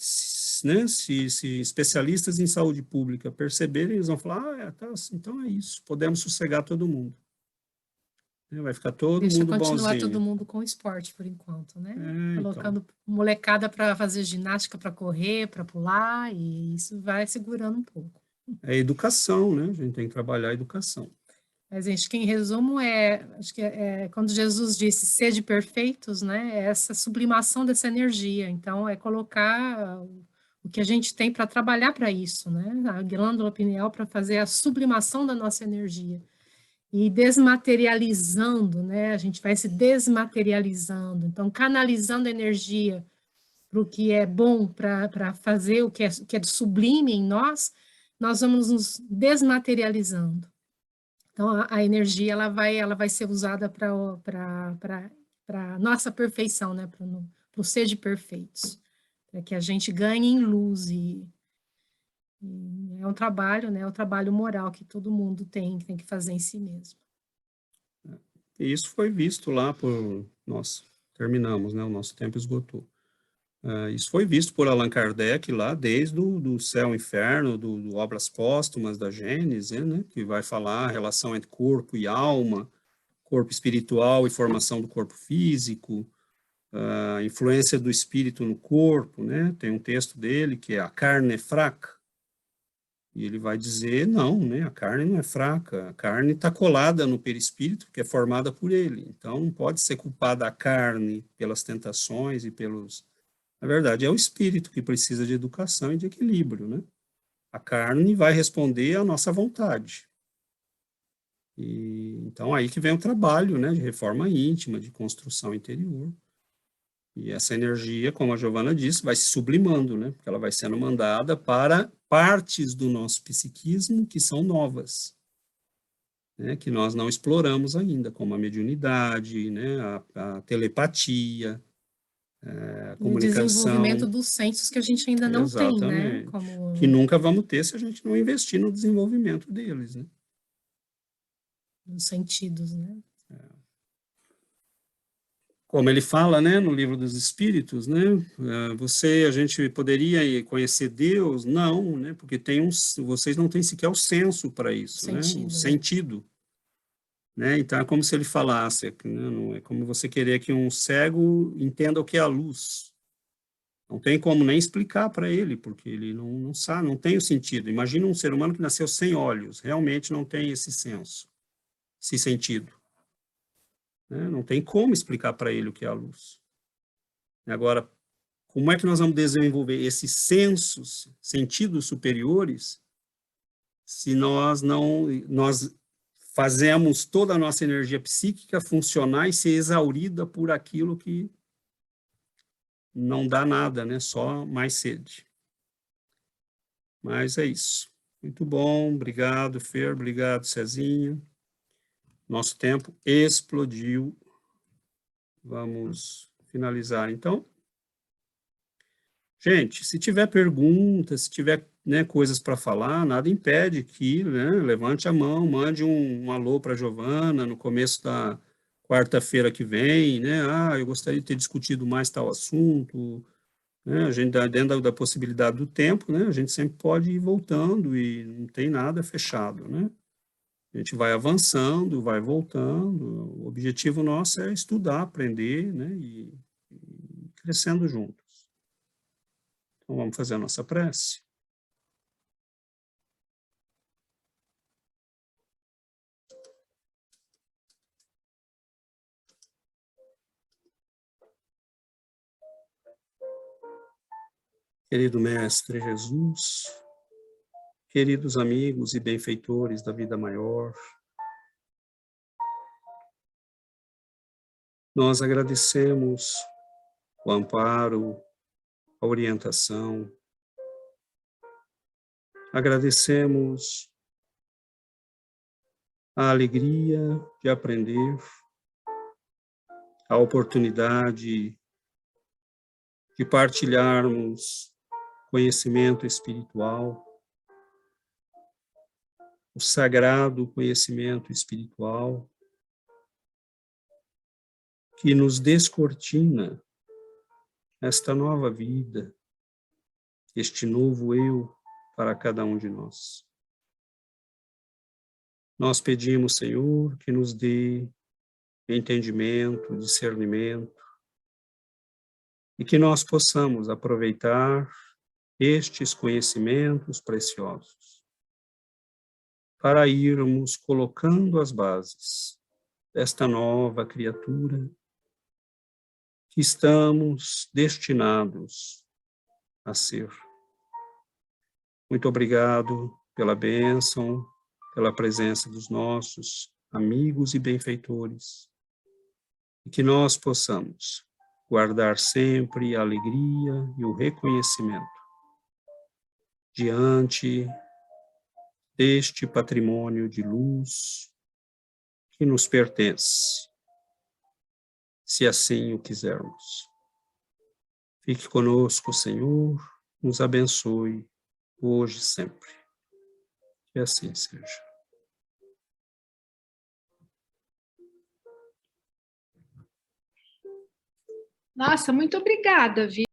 né, se especialistas em saúde pública perceberem, eles vão falar, tá, então é isso, podemos sossegar todo mundo. Vai ficar todo Deixa mundo continuar bonzinho. todo mundo com esporte, por enquanto, né? Então. Colocando molecada para fazer ginástica, para correr, para pular, e isso vai segurando um pouco. É educação, né? A gente tem que trabalhar a educação. Mas, gente, que em resumo acho que quando Jesus disse sede perfeitos, né? É essa sublimação dessa energia. Então, é colocar o que a gente tem para trabalhar para isso, né? A glândula pineal para fazer a sublimação da nossa energia. E desmaterializando, né? A gente vai se desmaterializando. Então, canalizando a energia para o que é bom, para fazer o que é sublime em nós, nós vamos nos desmaterializando. Então, a energia ela vai ser usada para a nossa perfeição, né? Para o ser de perfeitos, para que a gente ganhe em luz. E é um trabalho, né? É um trabalho moral que todo mundo tem que fazer em si mesmo. E isso foi visto lá por... Nossa, terminamos, né? O nosso tempo esgotou. Isso foi visto por Allan Kardec lá, desde do Céu e Inferno, do Obras Póstumas da Gênese, né? Que vai falar a relação entre corpo e alma, corpo espiritual e formação do corpo físico, a influência do espírito no corpo, né? Tem um texto dele que é A Carne é Fraca, e ele vai dizer, não, né? A carne não é fraca, a carne está colada no perispírito, que é formada por ele, então não pode ser culpada a carne pelas tentações e pelos... Na verdade, é o espírito que precisa de educação e de equilíbrio, né? A carne vai responder à nossa vontade. E, então, aí que vem o trabalho, né, de reforma íntima, de construção interior. E essa energia, como a Giovana disse, vai se sublimando, né, porque ela vai sendo mandada para partes do nosso psiquismo que são novas, né, que nós não exploramos ainda, como a mediunidade, né, a telepatia, a comunicação. O desenvolvimento dos sensos que a gente ainda não tem, né? Como... Que nunca vamos ter se a gente não investir no desenvolvimento deles, né? Os sentidos, né? Como ele fala, né, no Livro dos Espíritos, né, a gente poderia conhecer Deus? Não, né, porque vocês não têm sequer o senso para isso, sentido, né, o sentido. Né, então é como se ele falasse, né, não é como você querer que um cego entenda o que é a luz. Não tem como nem explicar para ele, porque ele não sabe, não tem o sentido. Imagina um ser humano que nasceu sem olhos, realmente não tem esse senso, esse sentido. Não tem como explicar para ele o que é a luz. Agora, como é que nós vamos desenvolver esses sensos, sentidos superiores, se nós fazemos toda a nossa energia psíquica funcionar e ser exaurida por aquilo que não dá nada, né? Só mais sede. Mas é isso. Muito bom, obrigado, Fer, obrigado, Cezinha. Nosso tempo explodiu. Vamos finalizar, então. Gente, se tiver perguntas, se tiver, né, coisas para falar, nada impede que, né, levante a mão, mande um alô para a Giovana no começo da quarta-feira que vem, né? Eu gostaria de ter discutido mais tal assunto, né? A gente, dentro da possibilidade do tempo, né, a gente sempre pode ir voltando e não tem nada fechado, né? A gente vai avançando, vai voltando. O objetivo nosso é estudar, aprender, né, e crescendo juntos. Então, vamos fazer a nossa prece. Querido Mestre Jesus, queridos amigos e benfeitores da vida maior, Nós agradecemos o amparo, a orientação, agradecemos a alegria de aprender, a oportunidade de partilharmos conhecimento espiritual, o sagrado conhecimento espiritual, que nos descortina esta nova vida, este novo eu para cada um de nós. Nós pedimos, Senhor, que nos dê entendimento, discernimento, e que nós possamos aproveitar estes conhecimentos preciosos para irmos colocando as bases desta nova criatura que estamos destinados a ser. Muito obrigado pela bênção, pela presença dos nossos amigos e benfeitores, e que nós possamos guardar sempre a alegria e o reconhecimento diante deste patrimônio de luz que nos pertence, se assim o quisermos. Fique conosco, Senhor, nos abençoe, hoje e sempre. Que assim seja. Nossa, muito obrigada, Vi.